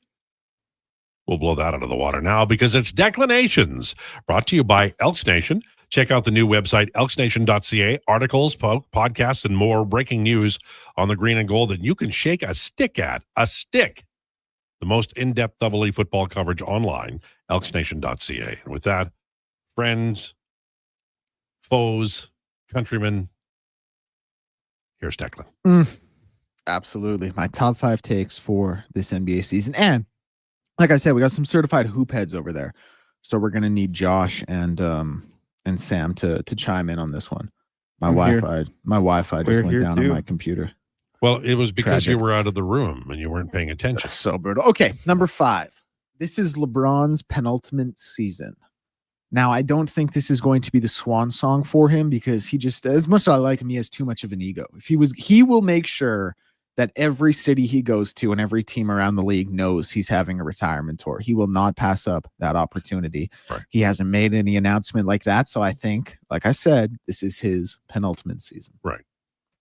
We'll blow that out of the water now because it's Declinations, brought to you by Elks Nation. Check out the new website, elksnation.ca. Articles, podcasts, and more breaking news on the green and gold that you can shake a stick at. A stick. The most in-depth double-E football coverage online, elksnation.ca. And with that, friends, foes, countrymen, here's Declan. Absolutely. My top 5 takes for this NBA season. And like I said, we got some certified hoop heads over there. So we're going to need Josh and Sam to chime in on this one. My Wi-Fi just went down on my computer. Well, it was because Tragic. you were out of the room and you weren't paying attention. So brutal. Okay, number 5. This is LeBron's penultimate season. Now, I don't think this is going to be the swan song for him because he just, as much as I like him, he has too much of an ego. He will make sure that every city he goes to and every team around the league knows he's having a retirement tour. He will not pass up that opportunity. Right. He hasn't made any announcement like that. So I think, like I said, this is his penultimate season. Right.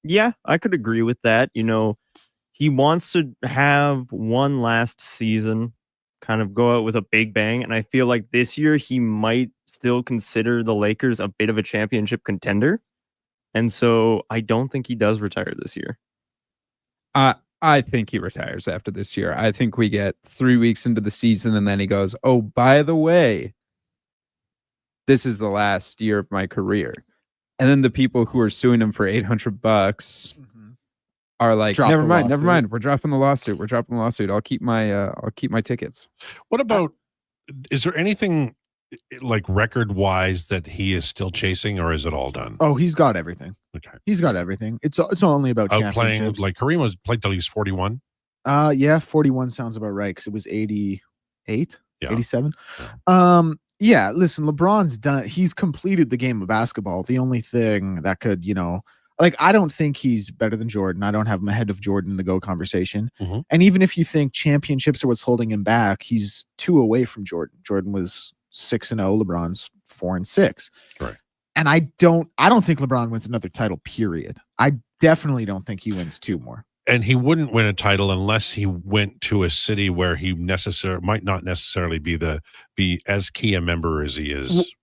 Yeah, I could agree with that. You know, he wants to have one last season, kind of go out with a big bang. And I feel like this year he might still consider the Lakers a bit of a championship contender. And so I don't think he does retire this year. I think he retires after this year. I think we get 3 weeks into the season and then he goes, oh, by the way, this is the last year of my career. And then the people who are suing him for $800 are like, never mind. We're dropping the lawsuit. I'll keep my tickets. What about, is there anything like record wise that he is still chasing, or is it all done? Oh, he's got everything. Okay. He's got everything. It's only about Outplaying, championships. like Kareem was played till he's 41. Yeah, 41 sounds about right because it was 88, Yeah. 87. Yeah, listen, LeBron's done. He's completed the game of basketball. The only thing that could, like, I don't think he's better than Jordan. I don't have him ahead of Jordan in the GOAT conversation. Mhm. And even if you think championships are what's holding him back, he's 2 away from Jordan. Jordan was 6-0. LeBron's 4-6. Right. And I don't think LeBron wins another title, period. I definitely don't think he wins 2 more. And he wouldn't win a title unless he went to a city where he might not necessarily be as key a member as he is.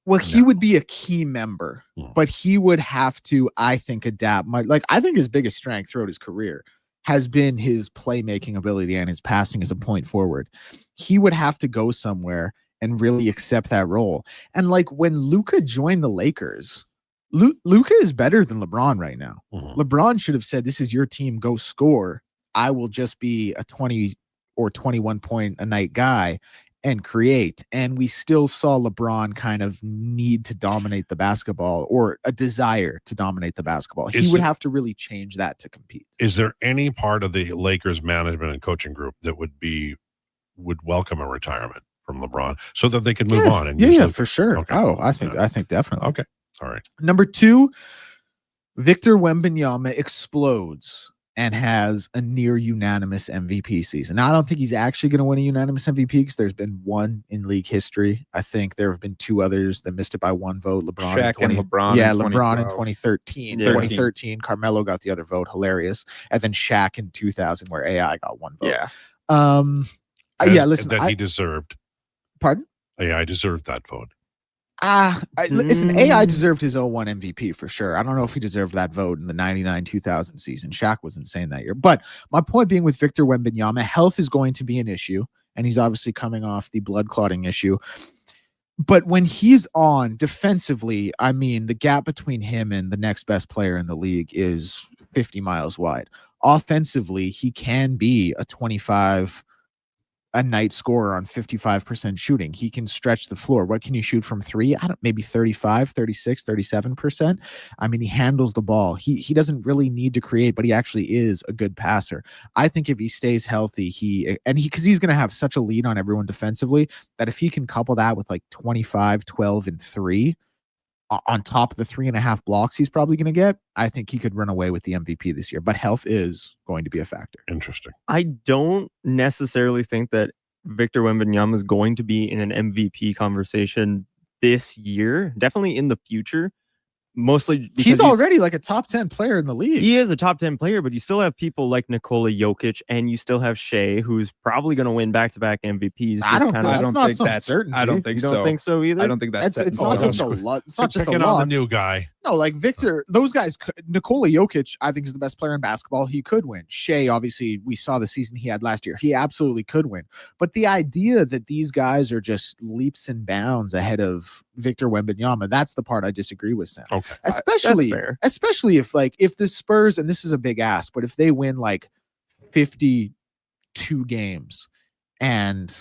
Well, he would be a key member, but he would have to, I think, adapt. I think his biggest strength throughout his career has been his playmaking ability and his passing as a point forward. He would have to go somewhere and really accept that role. And like when Luka joined the Lakers, Luka is better than LeBron right now. Mhm. LeBron should have said, "This is your team. Go score. I will just be a 20 or 21 point a night guy and create." And we still saw LeBron kind of need to dominate the basketball, or a desire to dominate the basketball. He would have to really change that to compete. Is there any part of the Lakers management and coaching group that would welcome a retirement from LeBron so that they could move on? And use Luka? For sure. Okay. Oh, I think definitely. Okay. All right. Number 2, Victor Wembanyama explodes and has a near unanimous MVP season. Now, I don't think he's actually going to win a unanimous MVP because there's been one in league history. I think there have been 2 others that missed it by 1 vote. LeBron, Shaq and LeBron. Yeah, in LeBron in 2012. 2013. Yeah. 2013, Carmelo got the other vote. Hilarious. And then Shaq in 2000, where AI got 1 vote. Yeah. Listen. That he deserved. Pardon? AI deserved that vote. Listen, AI deserved his 01 MVP for sure. I don't know if he deserved that vote in the 99-2000 season. Shaq was insane that year. But my point being with Victor Wembanyama, health is going to be an issue, and he's obviously coming off the blood clotting issue. But when he's on defensively, I mean, the gap between him and the next best player in the league is 50 miles wide. Offensively, he can be a 25 a night scorer on 55% shooting. He can stretch the floor. What can you shoot from 3? Maybe 35, 36, 37%. I mean, he handles the ball. He doesn't really need to create, but he actually is a good passer. I think if he stays healthy, because he's going to have such a lead on everyone defensively, that if he can couple that with like 25, 12, and 3 on top of the 3.5 blocks he's probably going to get, I think he could run away with the MVP this year. But health is going to be a factor. Interesting. I don't necessarily think that Victor Wembanyama is going to be in an MVP conversation this year. Definitely in the future. Mostly because he's already like a top 10 player in the league. He is a top 10 player, but you still have people like Nikola Jokic, and you still have Shea, who's probably going to win back-to-back MVPs. I don't think that's certain. I don't think so. You don't think so either? I don't think that's it's not just a lot. It's not just a Picking lot. on the new guy. No, like Victor, those guys, Nikola Jokic, I think is the best player in basketball. He could win. Shea, obviously, we saw the season he had last year. He absolutely could win. But the idea that these guys are just leaps and bounds ahead of Victor Wembanyama, that's the part I disagree with, Sam. Okay. Especially if the Spurs, and this is a big ask, but if they win like 52 games and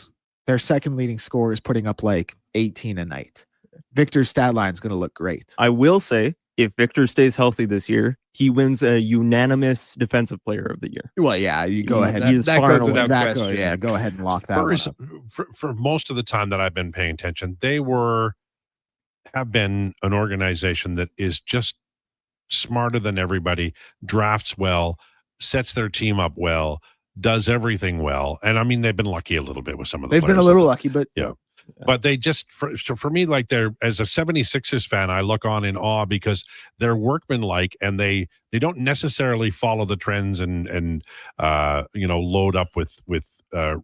their second leading scorer is putting up like 18 a night, Victor's stat line is going to look great. I will say, if Victor stays healthy this year, he wins a unanimous Defensive Player of the Year. Well, yeah, you go ahead. He is far and away. Go ahead and lock that Spurs, one up. For most of the time that I've been paying attention, they have been an organization that is just smarter than everybody, drafts well, sets their team up well, does everything well. And I mean, they've been lucky a little bit with some of the They've been a little lucky, but yeah. But they just, for me, like as a 76ers fan, I look on in awe because they're workmanlike and they don't necessarily follow the trends and load up with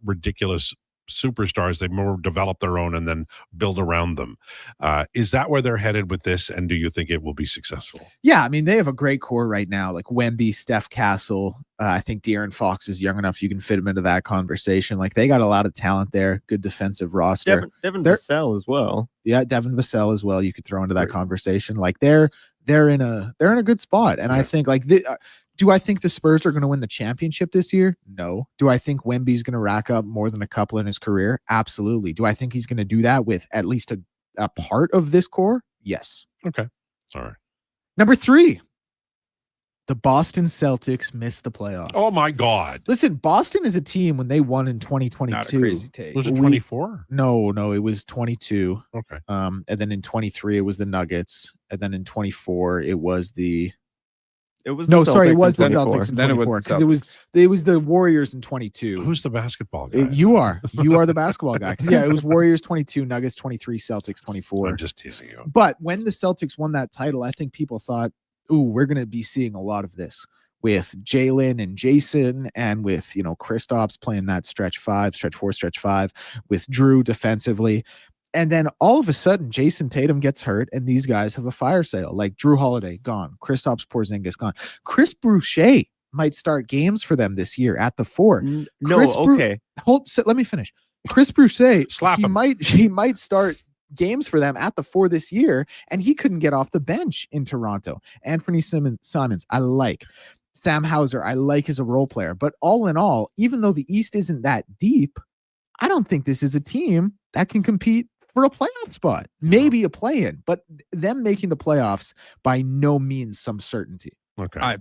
ridiculous superstars. They more develop their own and then build around them. Is that where they're headed with this? And do you think it will be successful? Yeah, I mean, they have a great core right now, like Wemby, Steph Castle. I think De'Aaron Fox is young enough you can fit him into that conversation. Like, they got a lot of talent there, good defensive roster. Devin Vassell as well. Yeah, Devin Vassell as well. You could throw into that conversation. Like, they're in a good spot. And I think do I think the Spurs are going to win the championship this year? No. Do I think Wemby's going to rack up more than a couple in his career? Absolutely. Do I think he's going to do that with at least a part of this core? Yes. Okay. All right. Number 3, the Boston Celtics missed the playoffs. Oh my God. Listen, Boston is a team when they won in 2022. Not a crazy take. Was it 24? No, it was 22. Okay. And then in 23, it was the Nuggets. And then in 24, it was the It was no, the sorry, it Celtics was the in 24. Celtics in Then it 24. was the 'Cause it was the Warriors in 22. Who's the basketball guy? You are the basketball guy. 'Cause, yeah, it was Warriors 22, Nuggets 23, Celtics 24. I'm just teasing you. But when the Celtics won that title, I think people thought, "Ooh, we're going to be seeing a lot of this with Jalen and Jason, and with Kristaps playing that stretch 4, stretch 5, with Drew defensively." And then all of a sudden, Jason Tatum gets hurt, and these guys have a fire sale. Like Drew Holiday, gone. Kristaps Porzingis, gone. Chris Boucher might start games for them this year at the 4. Okay. Let me finish. Chris Boucher, Slap him. he might start games for them at the 4 this year, and he couldn't get off the bench in Toronto. Anthony Simons, I like. Sam Hauser, I like as a role player. But all in all, even though the East isn't that deep, I don't think this is a team that can compete for a playoff spot. Maybe a play-in, but them making the playoffs by no means some certainty. Okay.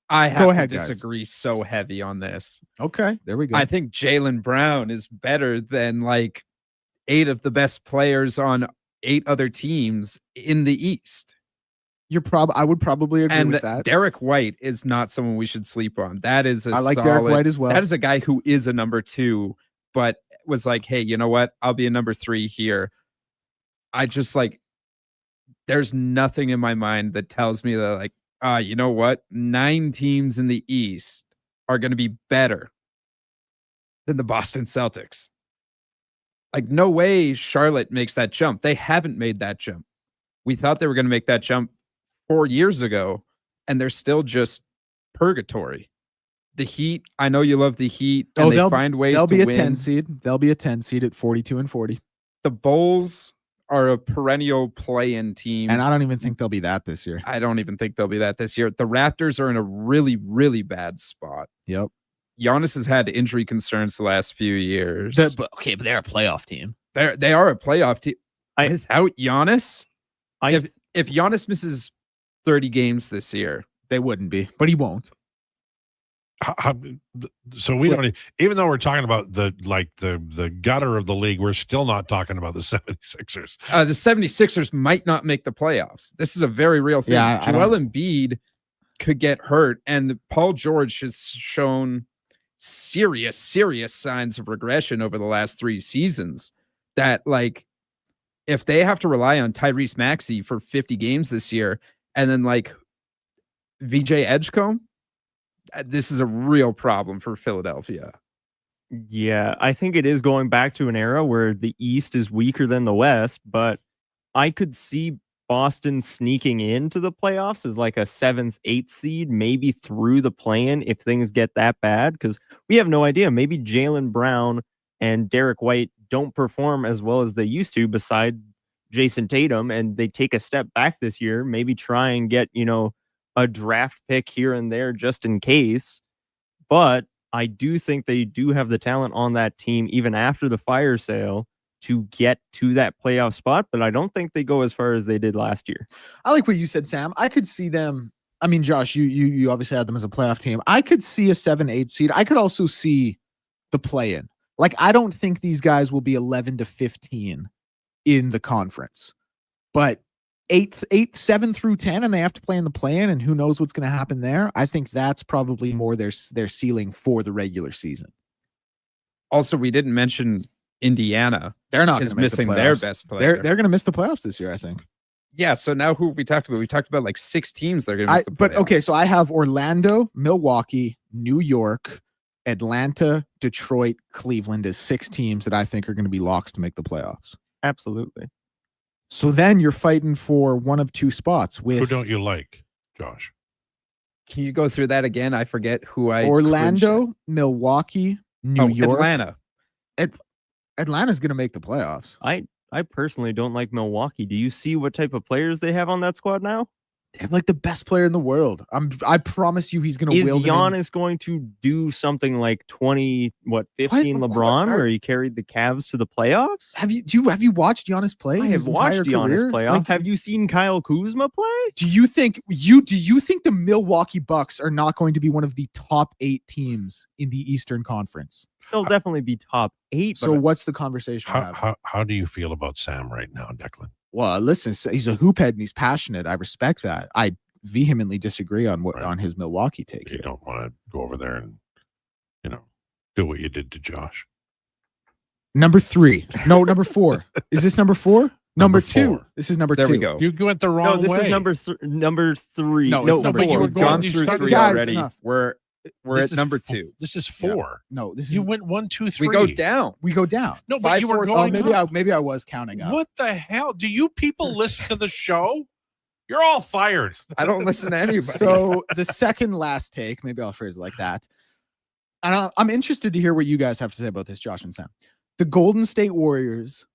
I have Go ahead, to guys. disagree so heavy on this. Okay, there we go. I think Jaylen Brown is better than like 8 of the best players on 8 other teams in the East. I would probably agree And with that. Derek White is not someone we should sleep on. That is I like Derek White as well. That is a guy who is a number 2, but was like, hey, you know what? I'll be a number 3 here. I just like, there's nothing in my mind that tells me that like, you know what? 9 teams in the East are going to be better than the Boston Celtics. Like, no way Charlotte makes that jump. They haven't made that jump. We thought they were going to make that jump 4 years ago, and they're still just purgatory. The Heat, I know you love the Heat, and they find ways to win. They'll be a 10 seed. They'll be a 10 seed at 42-40. The Bulls are a perennial play-in team. And I don't even think they'll be that this year. I don't even think they'll be that this year. The Raptors are in a really, really bad spot. Yep. Giannis has had injury concerns the last few years. But they're a playoff team. They are a playoff team. Without Giannis, if Giannis misses 30 games this year, they wouldn't be, but he won't. So we don't, even though we're talking about the gutter of the league, we're still not talking about the 76ers. The 76ers might not make the playoffs. This is a very real thing. Yeah, Joel Embiid could get hurt, and Paul George has shown serious signs of regression over the last 3 seasons. That, like, if they have to rely on Tyrese Maxey for 50 games this year, and then like VJ Edgecombe, this is a real problem for Philadelphia. Yeah, I think it is going back to an era where the East is weaker than the West, but I could see Boston sneaking into the playoffs as like a 7th, 8th seed, maybe through the play-in if things get that bad, because we have no idea. Maybe Jaylen Brown and Derek White don't perform as well as they used to beside Jason Tatum, and they take a step back this year, maybe try and get, a draft pick here and there just in case. But I do think they do have the talent on that team, even after the fire sale, to get to that playoff spot. But I don't think they go as far as they did last year. I like what you said, Sam. I could see them. I mean, Josh, you obviously had them as a playoff team. I could see a 7-8 seed. I could also see the play-in. Like, I don't think these guys will be 11-15 in the conference, but 7 through 10, and they have to play in the play-in, and who knows what's going to happen there. I think that's probably more their ceiling for the regular season. Also, we didn't mention Indiana. They're not is gonna make missing the their playoffs. best player. They're going to miss the playoffs this year, I think. Yeah. So now who have we talked about? We talked about like 6 teams that are going to miss the playoffs. But okay, so I have Orlando, Milwaukee, New York, Atlanta, Detroit, Cleveland as 6 teams that I think are going to be locks to make the playoffs. Absolutely. So then you're fighting for one of 2 spots with. Who don't you like, Josh? Can you go through that again? I forget who I. Orlando, Milwaukee, New York, Atlanta. Atlanta's going to make the playoffs. I personally don't like Milwaukee. Do you see what type of players they have on that squad now? They have like the best player in the world. I promise you, he's going to Is wield. Giannis going to do something like 15 LeBron, where he carried the Cavs to the playoffs? Have you watched Giannis play? I have watched Giannis play. Like, have you seen Kyle Kuzma play? Do you think the Milwaukee Bucks are not going to be one of the top 8 teams in the Eastern Conference? They'll definitely be top 8. So what's the conversation? How do you feel about Sam right now, Declan? Well, listen, he's a hoophead and he's passionate. I respect that. I vehemently disagree on on his Milwaukee take. You don't want to go over there and, do what you did to Josh. Number 3. No, number 4. Is this number 4? Number 2. 4. This is number 2. There we go. You went the wrong way. This is number 3. No, it's number 4. We've gone through 3 Guys, already. enough. We're at number 2. This is 4. Yeah. No, this is. You went 1, 2, 3. We go down. We go down. No, but you were going. Maybe I was counting up. What the hell? Do you people listen to the show? You're all fired. I don't listen to anybody. So the second last take, maybe I'll phrase it like that. And I'm interested to hear what you guys have to say about this, Josh and Sam. The Golden State Warriors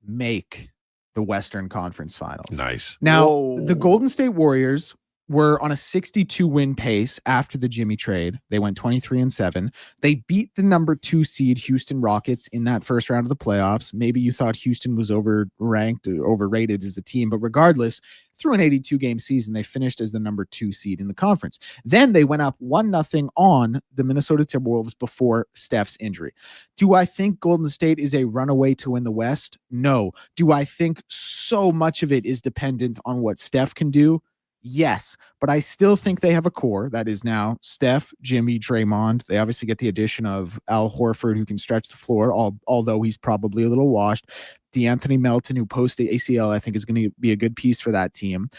make the Western Conference Finals. Nice. Now, the Golden State Warriors were on a 62-win pace after the Jimmy trade. They went 23-7. They beat the number 2 seed Houston Rockets in that first round of the playoffs. Maybe you thought Houston was overranked or overrated as a team, but regardless, through an 82-game season, they finished as the number 2 seed in the conference. Then they went up 1-0 on the Minnesota Timberwolves before Steph's injury. Do I think Golden State is a runaway to win the West? No. Do I think so much of it is dependent on what Steph can do? Yes, but I still think they have a core that is now Steph, Jimmy, Draymond. They obviously get the addition of Al Horford, who can stretch the floor, although he's probably a little washed. DeAnthony Melton, who post the ACL, I think is going to be a good piece for that team.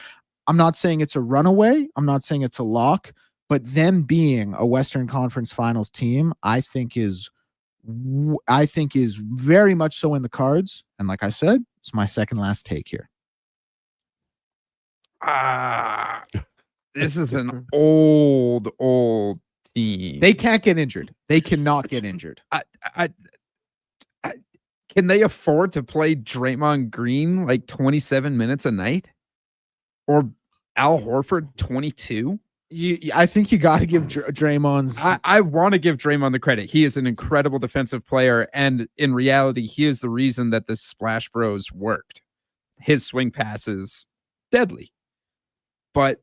I'm not saying it's a runaway. I'm not saying it's a lock, but them being a Western Conference Finals team, I think is very much so in the cards. And like I said, it's my second last take here. This is an old team. They can't get injured. They cannot get injured. Can they afford to play Draymond Green like 27 minutes a night? Or Al Horford 22? I think you got to give Draymond's... I want to give Draymond the credit. He is an incredible defensive player, and in reality, he is the reason that the Splash Bros worked. His swing pass is deadly. But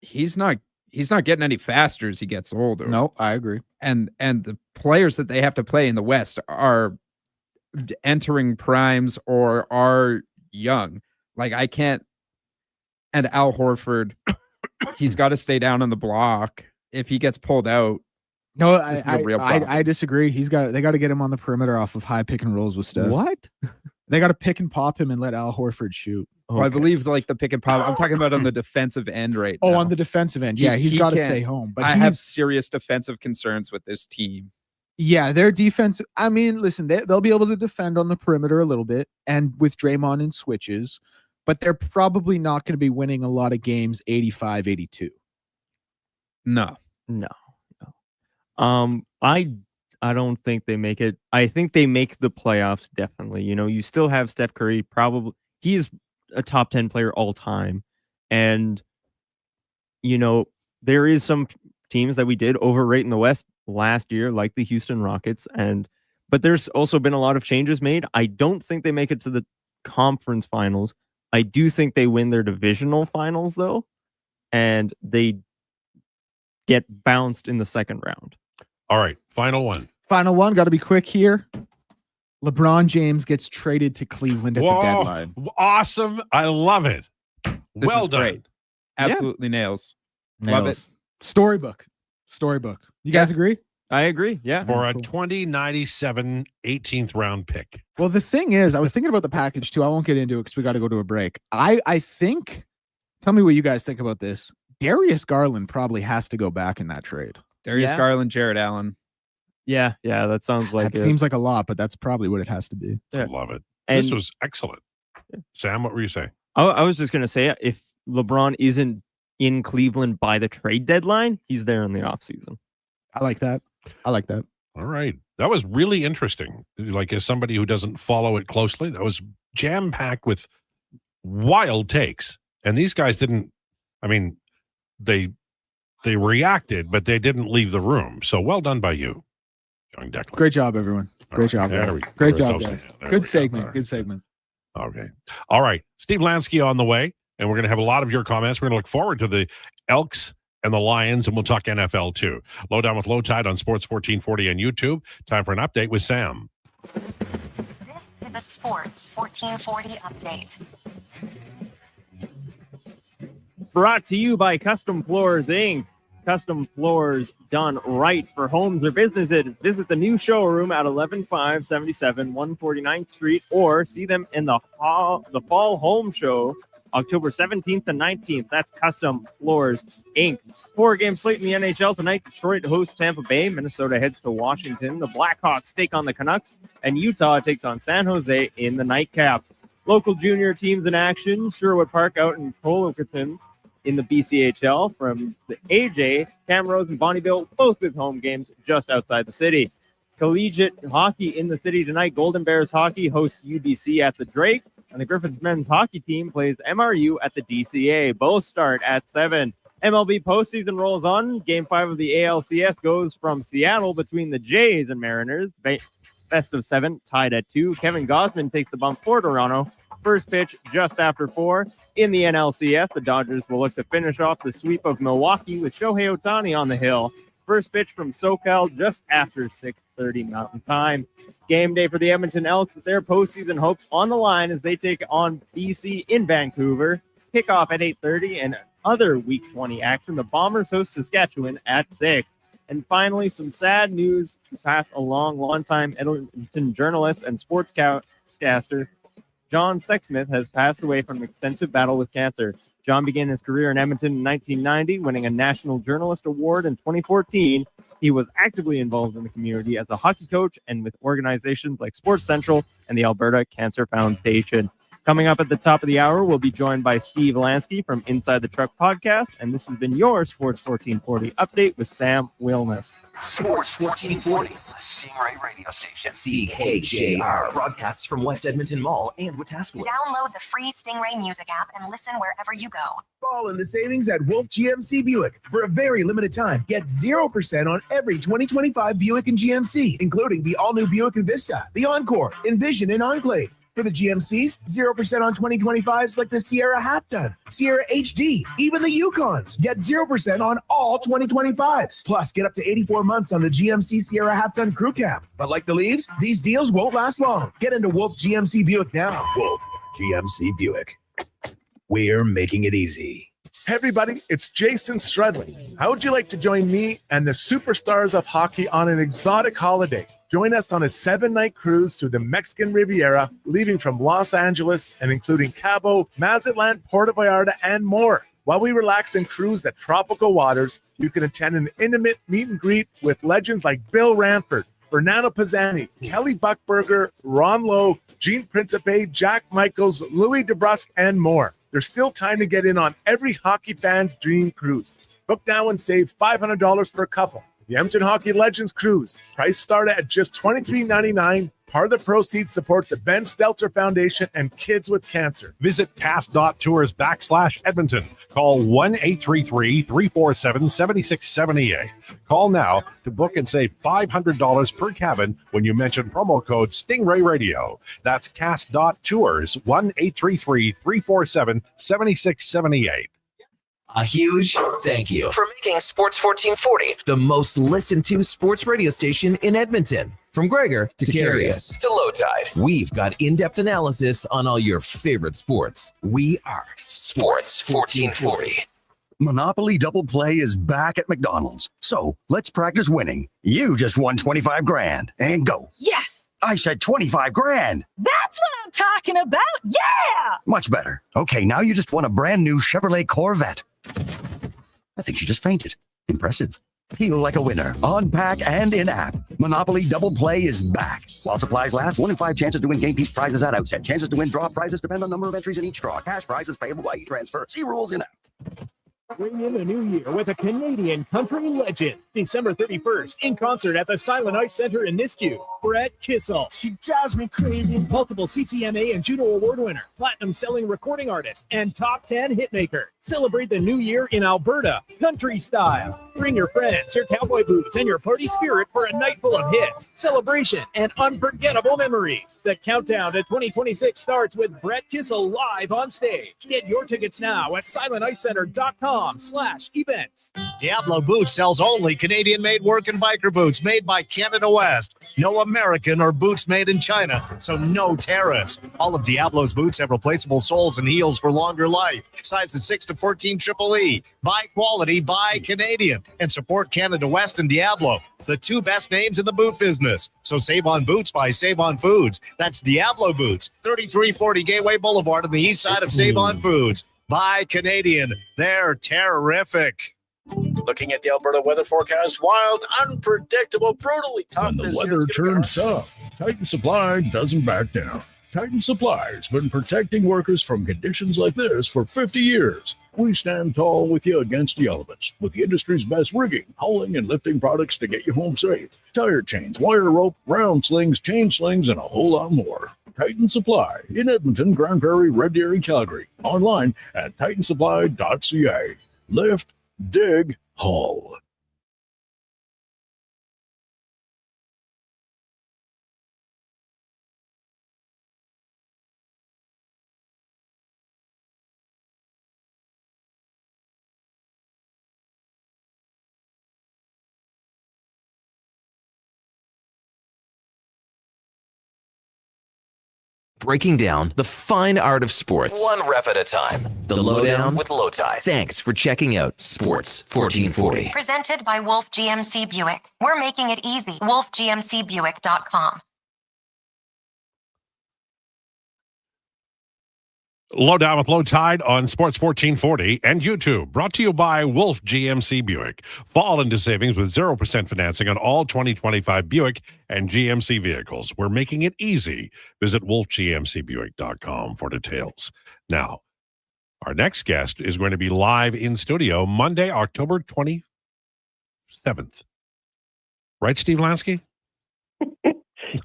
he's not getting any faster as he gets older. No, I agree. And the players that they have to play in the West are entering primes or are young. Like I can't. And Al Horford, he's got to stay down on the block. If he gets pulled out, no, I disagree. They got to get him on the perimeter off of high pick and rolls with Steph. What? They got to pick and pop him and let Al Horford shoot. Well, I believe like the pick and pop. I'm talking about on the defensive end right now. Oh, on the defensive end. Yeah, he's got to stay home. But I have serious defensive concerns with this team. Yeah, their defense. I mean, listen, they'll be able to defend on the perimeter a little bit and with Draymond in switches, but they're probably not going to be winning a lot of games 85-82. No. I don't think they make it. I think they make the playoffs, definitely. You know, you still have Steph Curry. Probably he's a top 10 player all time. And, you know, there is some teams that we did overrate in the West last year, like the Houston Rockets. But there's also been a lot of changes made. I don't think they make it to the conference finals. I do think they win their divisional finals, though. And they get bounced in the second round. All right. Final one. Got to be quick here. LeBron James gets traded to Cleveland at the deadline. Awesome. I love it. Well done. Great. Absolutely nails. Love it. Storybook. You guys agree? I agree. Yeah. For a 2097 18th round pick. Well, the thing is, I was thinking about the package too. I won't get into it because we got to go to a break. I think, tell me what you guys think about this. Darius Garland probably has to go back in that trade. Darius Garland, Jared Allen. Yeah, that sounds like it. Seems like a lot, but that's probably what it has to be. I love it. This was excellent. Sam, what were you saying? I was just going to say, if LeBron isn't in Cleveland by the trade deadline, he's there in the offseason. I like that. All right. That was really interesting. Like, as somebody who doesn't follow it closely, that was jam-packed with wild takes. And these guys didn't, I mean, they reacted, but they didn't leave the room. So well done by you, young Declan. Great job, everyone. Great job, guys. Great job, guys. Good segment. Good segment. Okay. All right. Steve Lansky on the way, and we're going to have a lot of your comments. We're going to look forward to the Elks and the Lions, and we'll talk NFL too. Lowdown with Lowetide on Sports 1440 on YouTube. Time for an update with Sam. This is a Sports 1440 update. Brought to you by Custom Floors, Inc. Custom Floors done right for homes or businesses. Visit the new showroom at 11577 149th Street or see them in the Fall Home Show, October 17th and 19th. That's Custom Floors, Inc. 4-game slate in the NHL tonight. Detroit hosts Tampa Bay. Minnesota heads to Washington. The Blackhawks take on the Canucks, and Utah takes on San Jose in the nightcap. Local junior teams in action. Sherwood Park out in Tolokton in the BCHL from the AJ, Camrose, and Bonnieville, both with home games just outside the city. Collegiate hockey in the city tonight. Golden Bears hockey hosts UBC at the Drake, and the Griffins men's hockey team plays MRU at the DCA. Both start at 7. MLB postseason rolls on. Game 5 of the ALCS goes from Seattle between the Jays and Mariners. Best of 7, tied at 2. Kevin Gausman takes the bump for Toronto. First pitch just after 4. In the NLCS, the Dodgers will look to finish off the sweep of Milwaukee with Shohei Ohtani on the hill. First pitch from SoCal just after 6:30 Mountain Time. Game day for the Edmonton Elks with their postseason hopes on the line as they take on BC in Vancouver. Kickoff at 8:30 and other Week 20 action. The Bombers host Saskatchewan at 6. And finally, some sad news to pass along. Longtime Edmonton journalist and sportscaster John Sexsmith has passed away from an extensive battle with cancer. John began his career in Edmonton in 1990, winning a National Journalist Award in 2014. He was actively involved in the community as a hockey coach and with organizations like Sports Central and the Alberta Cancer Foundation. Coming up at the top of the hour, we'll be joined by Steve Lansky from Inside the Truck podcast, and this has been your Sports 1440 update with Sam Wilness. Sports 1440, Stingray radio station. CKJR broadcasts from West Edmonton Mall and Wetaskiwin. Download the free Stingray music app and listen wherever you go. Fall in the savings at Wolf GMC Buick. For a very limited time, get 0% on every 2025 Buick and GMC, including the all-new Buick Envista, the Encore, Envision, and Enclave. For the GMCs, 0% on 2025s like the Sierra Half-Ton, Sierra HD, even the Yukons. Get 0% on all 2025s. Plus, get up to 84 months on the GMC Sierra Half-Ton Crew Cab. But like the leaves, these deals won't last long. Get into Wolf GMC Buick now. Wolf GMC Buick. We're making it easy. Hey everybody, it's Jason Strudley. How would you like to join me and the superstars of hockey on an exotic holiday? Join us on a 7-night cruise through the Mexican Riviera, leaving from Los Angeles and including Cabo, Mazatlan, Puerto Vallarta, and more. While we relax and cruise at tropical waters, you can attend an intimate meet and greet with legends like Bill Ranford, Fernando Pisani, Kelly Buckberger, Ron Lowe, Gene Principe, Jack Michaels, Louis DeBrusque, and more. There's still time to get in on every hockey fan's dream cruise. Book now and save $500 per couple. The Edmonton Hockey Legends Cruise. Price start at just $23.99. Part of the proceeds support the Ben Stelter Foundation and Kids with Cancer. Visit cast.tours/Edmonton. Call 1-833-347-7678. Call now to book and save $500 per cabin when you mention promo code Stingray Radio. That's cast.tours, 1-833-347-7678. A huge thank you for making Sports 1440 the most listened to sports radio station in Edmonton. From Krueger to Curious to Lowetide, we've got in-depth analysis on all your favorite sports. We are Sports 1440. Monopoly Double Play is back at McDonald's. So let's practice winning. You just won 25 grand. And go. Yes! I said 25 grand. That's what I'm talking about! Yeah! Much better. Okay, now you just won a brand new Chevrolet Corvette. I think she just fainted. Impressive. Feel like a winner on pack and in-app. Monopoly Double Play is back. While supplies last, 1 in 5 chances to win game piece prizes at outset. Chances to win draw prizes depend on number of entries in each draw. Cash prizes payable by e-transfer. See rules in app. Bring in the new year with a Canadian country legend. December 31st, in concert at the Silent Ice Center in Nisku. Brett Kissel. She drives me crazy. Multiple CCMA and Juno Award winner, platinum-selling recording artist, and top 10 hitmaker. Celebrate the new year in Alberta, country style. Bring your friends, your cowboy boots, and your party spirit for a night full of hits, celebration, and unforgettable memories. The countdown to 2026 starts with Brett Kissel live on stage. Get your tickets now at silenticecenter.com/events. Diablo Boots sells only Canadian-made work and biker boots made by Canada West. No American or boots made in China, so no tariffs. All of Diablo's boots have replaceable soles and heels for longer life. Sizes 6 to 14 triple E. Buy quality, buy Canadian. And support Canada West and Diablo, the two best names in the boot business. So save on boots by Save on Foods. That's Diablo Boots, 3340 Gateway Boulevard on the east side of Save on Foods. Buy Canadian. They're terrific. Looking at the Alberta weather forecast, wild, unpredictable, brutally tough. When the weather turns tough, Titan Supply doesn't back down. Titan Supply has been protecting workers from conditions like this for 50 years. We stand tall with you against the elements with the industry's best rigging, hauling, and lifting products to get you home safe. Tire chains, wire rope, round slings, chain slings, and a whole lot more. Titan Supply in Edmonton, Grand Prairie, Red Deer, and Calgary. Online at titansupply.ca. Lift, dig, haul. Breaking down the fine art of sports, one rep at a time. The Lowdown with Lowetide. Thanks for checking out Sports 1440. Presented by Wolf GMC Buick. We're making it easy. WolfGMCBuick.com. Lowdown with Lowetide on Sports 1440 and YouTube. Brought to you by Wolf GMC Buick. Fall into savings with 0% financing on all 2025 Buick and GMC vehicles. We're making it easy. Visit wolfgmcbuick.com for details. Now, our next guest is going to be live in studio Monday, October 27th. Right, Steve Lansky?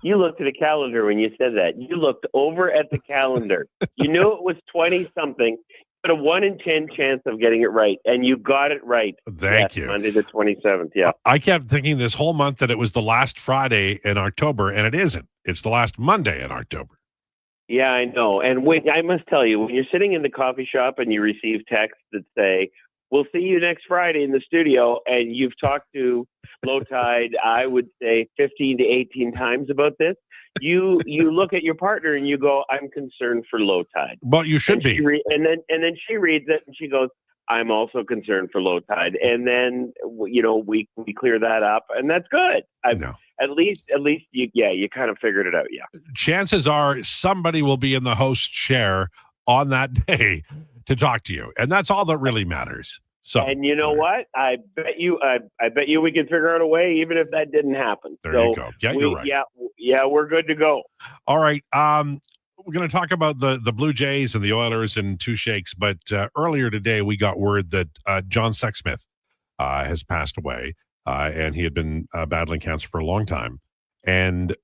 You looked at the calendar when you said that. You looked over at the calendar. You knew it was 20-something, but a 1 in 10 chance of getting it right, and you got it right. Thank you. Monday the 27th, yeah. I kept thinking this whole month that it was the last Friday in October, and it isn't. It's the last Monday in October. Yeah, I know. And I must tell you, when you're sitting in the coffee shop and you receive texts that say, "We'll see you next Friday in the studio," and you've talked to Lowetide, I would say 15 to 18 times about this, you look at your partner and you go, "I'm concerned for Lowetide." Well, you should be. And then she reads it and she goes, "I'm also concerned for Lowetide." And then we clear that up, and that's good. At least you kind of figured it out. Yeah. Chances are somebody will be in the host chair on that day to talk to you, and that's all that really matters. So, and you know what? I bet you we can figure out a way, even if that didn't happen. There you go. Yeah, you're right. Yeah, we're good to go. All right. We're going to talk about the Blue Jays and the Oilers in two shakes, but earlier today we got word that John Sexsmith has passed away, and he had been battling cancer for a long time. And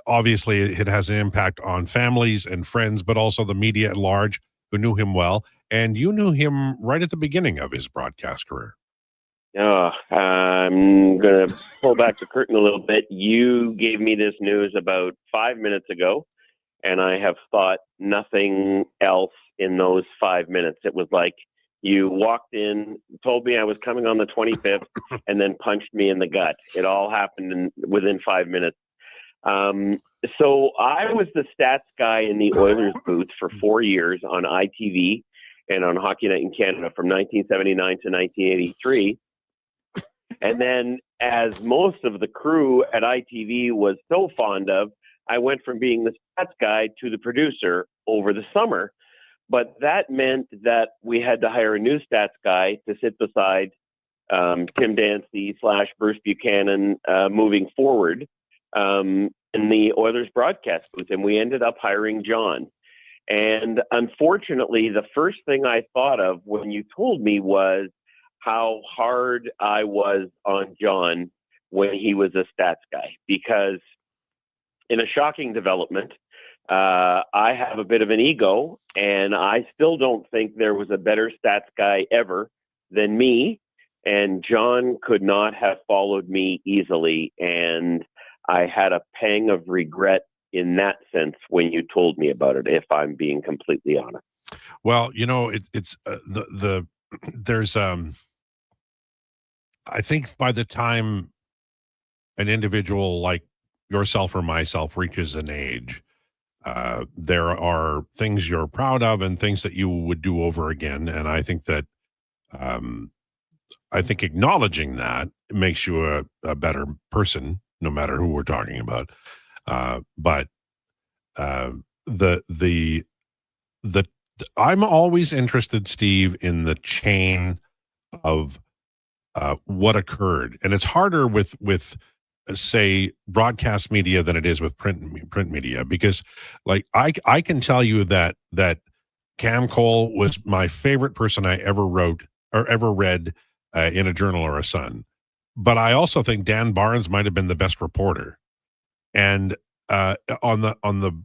obviously it has an impact on families and friends, but also the media at large who knew him well. And you knew him right at the beginning of his broadcast career. I'm going to pull back the curtain a little bit. You gave me this news about 5 minutes ago, and I have thought nothing else in those 5 minutes. It was like you walked in, told me I was coming on the 25th, and then punched me in the gut. It all happened within 5 minutes. So I was the stats guy in the Oilers booth for 4 years on ITV and on Hockey Night in Canada from 1979 to 1983. And then, as most of the crew at ITV was so fond of, I went from being the stats guy to the producer over the summer. But that meant that we had to hire a new stats guy to sit beside Tim Dancy / Bruce Buchanan moving forward in the Oilers broadcast booth. And we ended up hiring John. And unfortunately, the first thing I thought of when you told me was how hard I was on John when he was a stats guy. Because in a shocking development, I have a bit of an ego, and I still don't think there was a better stats guy ever than me. And John could not have followed me easily. And I had a pang of regret in that sense when you told me about it, if I'm being completely honest. Well, there's I think by the time an individual like yourself or myself reaches an age, there are things you're proud of and things that you would do over again. And I think that acknowledging that makes you a better person, no matter who we're talking about. But I'm always interested, Steve, in the chain of what occurred, and it's harder with say broadcast media than it is with print media, because like I can tell you that Cam Cole was my favorite person I ever wrote or ever read in a Journal or a Sun. But I also think Dan Barnes might have been the best reporter. And on the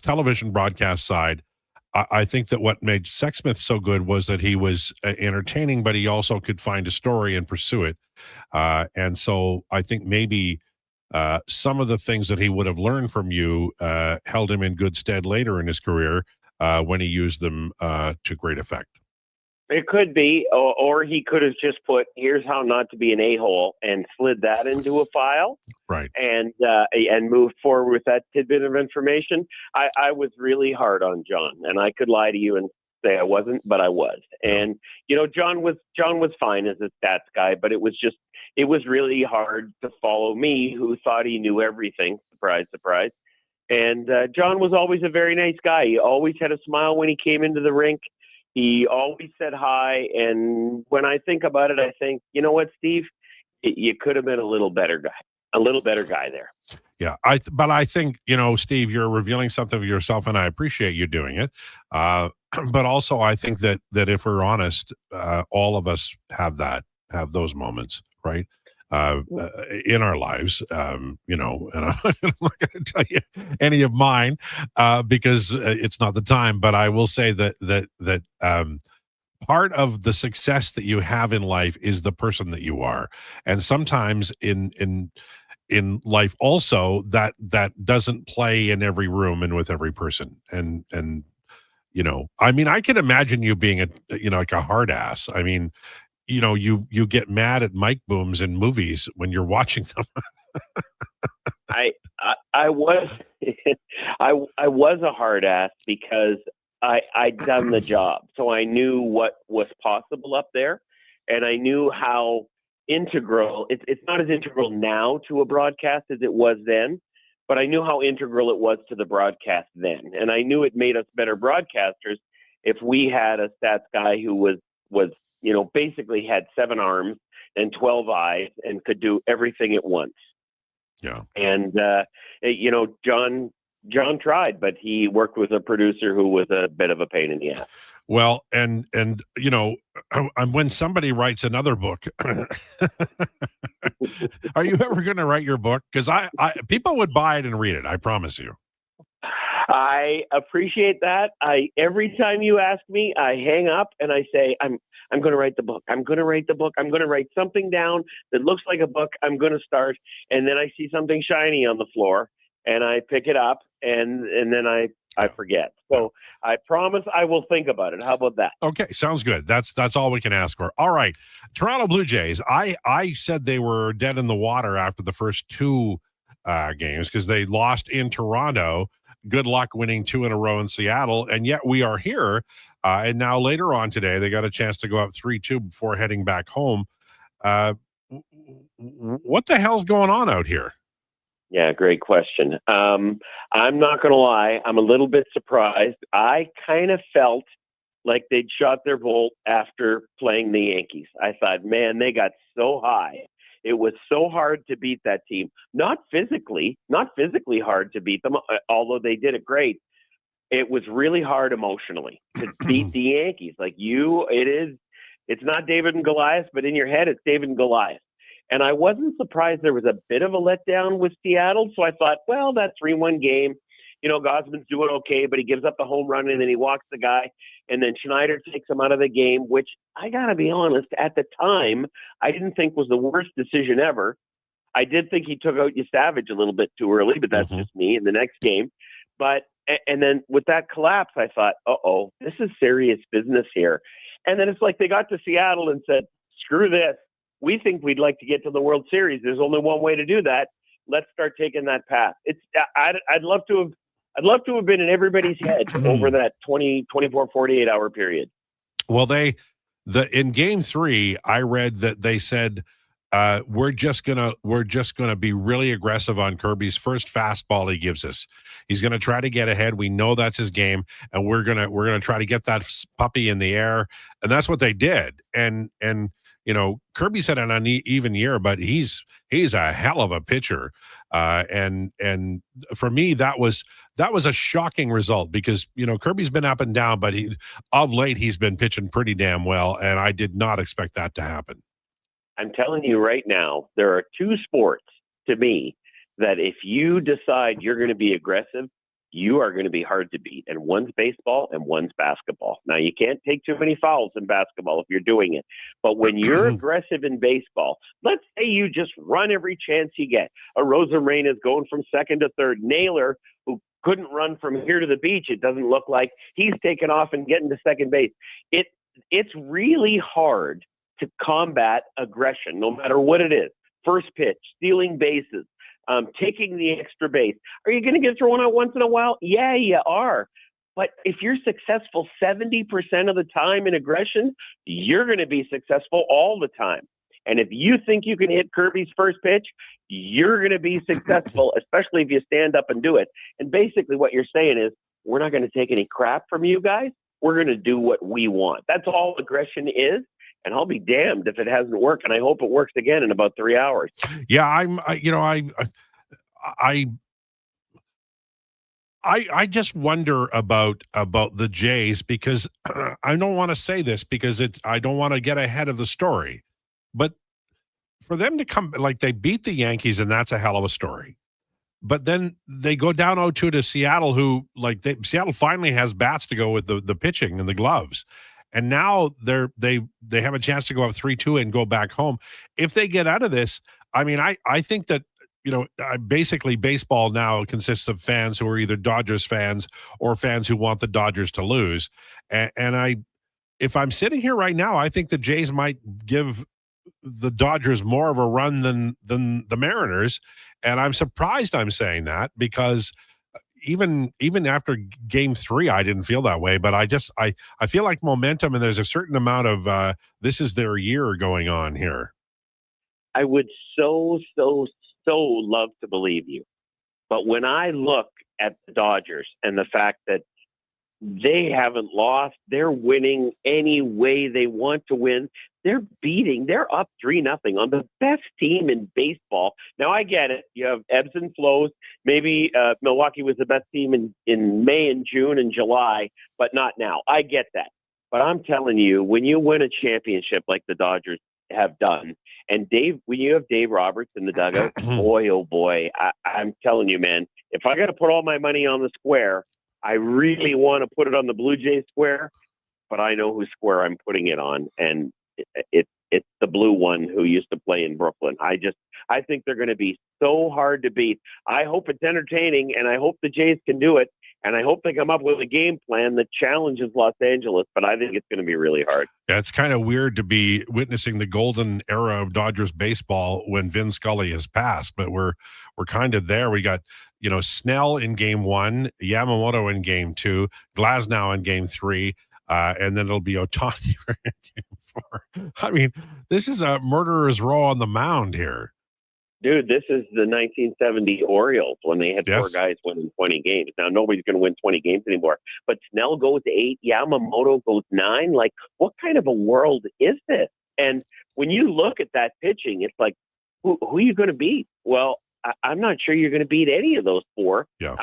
television broadcast side, I think that what made Sexsmith so good was that he was entertaining, but he also could find a story and pursue it. And so I think maybe some of the things that he would have learned from you held him in good stead later in his career when he used them to great effect. It could be, or he could have just put, here's how not to be an a-hole, and slid that into a file. Right. And moved forward with that tidbit of information. I was really hard on John, and I could lie to you and say I wasn't, but I was. And, John was fine as a stats guy, but it was really hard to follow me, who thought he knew everything. Surprise, surprise. And John was always a very nice guy. He always had a smile when he came into the rink. He always said hi. And when I think about it, I think, you know what, Steve, you could have been a little better guy there. Yeah. But I think, Steve, you're revealing something of yourself, and I appreciate you doing it. But also I think that if we're honest, all of us have those moments, right? In our lives, and I'm not going to tell you any of mine because it's not the time. But I will say that part of the success that you have in life is the person that you are, and sometimes in life also that doesn't play in every room and with every person. And I mean, I can imagine you being like a hard ass. I mean, you get mad at mic booms in movies when you're watching them. I was I was a hard ass because I'd done the job, so I knew what was possible up there, and I knew how integral. It's not as integral now to a broadcast as it was then, but I knew how integral it was to the broadcast then, and I knew it made us better broadcasters if we had a stats guy who was basically had 7 arms and 12 eyes and could do everything at once. Yeah. And, John tried, but he worked with a producer who was a bit of a pain in the ass. Well, and when somebody writes another book, are you ever going to write your book? Because I people would buy it and read it. I promise you. I appreciate that. Every time you ask me, I hang up and I say, I'm going to write the book. I'm going to write the book. I'm going to write something down that looks like a book. I'm going to start. And then I see something shiny on the floor and I pick it up and then I forget. So I promise I will think about it. How about that? Okay. Sounds good. That's all we can ask for. All right. Toronto Blue Jays. I said they were dead in the water after the first 2 games because they lost in Toronto. Good luck winning 2 in a row in Seattle. And yet we are here. And now later on today, they got a chance to go up 3-2 before heading back home. What the hell's going on out here? Yeah, great question. I'm not going to lie. I'm a little bit surprised. I kind of felt like they'd shot their bolt after playing the Yankees. I thought, man, they got so high. It was so hard to beat that team. Not physically hard to beat them, although they did it great. It was really hard emotionally to beat the Yankees. It's not David and Goliath, but in your head, it's David and Goliath. And I wasn't surprised there was a bit of a letdown with Seattle. So I thought, well, that 3-1 game, Gosman's doing okay, but he gives up the home run and then he walks the guy. And then Schneider takes him out of the game, which I got to be honest, at the time, I didn't think was the worst decision ever. I did think he took out Savage a little bit too early, but that's just me in the next game. And then with that collapse, I thought, uh-oh, this is serious business here. And then it's like they got to Seattle and said, screw this. We think we'd like to get to the World Series. There's only one way to do that. Let's start taking that path. I'd love to have been in everybody's head over that 24, 48 hour period. Well, in game 3, I read that they said, we're just gonna be really aggressive on Kirby's first fastball he gives us. He's gonna try to get ahead. We know that's his game, and we're gonna try to get that puppy in the air, and that's what they did. And Kirby's had an uneven year, but he's a hell of a pitcher. And for me, that was a shocking result because, Kirby's been up and down, but of late he's been pitching pretty damn well. And I did not expect that to happen. I'm telling you right now, there are two sports to me that if you decide you're going to be aggressive, you are going to be hard to beat. And one's baseball and one's basketball. Now, you can't take too many fouls in basketball if you're doing it. But when you're aggressive in baseball, let's say you just run every chance you get. A Rosa is going from second to third. Naylor, who couldn't run from here to the beach, it doesn't look like he's taken off and getting to second base. It's really hard to combat aggression, no matter what it is. First pitch, stealing bases, taking the extra base. Are you going to get thrown out once in a while? Yeah, you are. But if you're successful 70% of the time in aggression, you're going to be successful all the time. And if you think you can hit Kirby's first pitch, you're going to be successful, especially if you stand up and do it. And basically what you're saying is, we're not going to take any crap from you guys. We're going to do what we want. That's all aggression is. And I'll be damned if it hasn't worked. And I hope it works again in about 3 hours. Yeah, I just wonder about the Jays because I don't want to say this because I don't want to get ahead of the story, but for them to come, like, they beat the Yankees and that's a hell of a story. But then they go down 0-2 to Seattle, who Seattle finally has bats to go with the pitching and the gloves. And now they have a chance to go up 3-2 and go back home. If they get out of this, I mean, I think that, basically baseball now consists of fans who are either Dodgers fans or fans who want the Dodgers to lose. And if I'm sitting here right now, I think the Jays might give the Dodgers more of a run than the Mariners. And I'm surprised I'm saying that because even after game 3, I didn't feel that way, but I feel like momentum and there's a certain amount of this is their year going on here. I would so love to believe you. But when I look at the Dodgers and the fact that they haven't lost, they're winning any way they want to win. They're up 3-0 on the best team in baseball. Now, I get it. You have ebbs and flows. Maybe Milwaukee was the best team in May and June and July, but not now. I get that. But I'm telling you, when you win a championship like the Dodgers have done, and when you have Dave Roberts in the dugout, boy, oh boy, I'm telling you, man, if I got to put all my money on the square, I really want to put it on the Blue Jays square, but I know whose square I'm putting it on, and it's the blue one who used to play in Brooklyn. I think they're going to be so hard to beat. I hope it's entertaining, and I hope the Jays can do it, and I hope they come up with a game plan that challenges Los Angeles, but I think it's going to be really hard. Yeah, it's kind of weird to be witnessing the golden era of Dodgers baseball when Vin Scully has passed, but we're kind of there. We got, Snell in game 1, Yamamoto in game 2, Glasnow in game 3, and then it'll be Ohtani in game 4. I mean, this is a murderer's row on the mound here. Dude, this is the 1970 Orioles when they had 4 guys winning 20 games. Now, nobody's going to win 20 games anymore. But Snell goes 8, Yamamoto goes 9. Like, what kind of a world is this? And when you look at that pitching, it's like, who are you going to beat? Well, I'm not sure you're going to beat any of those 4. Yeah.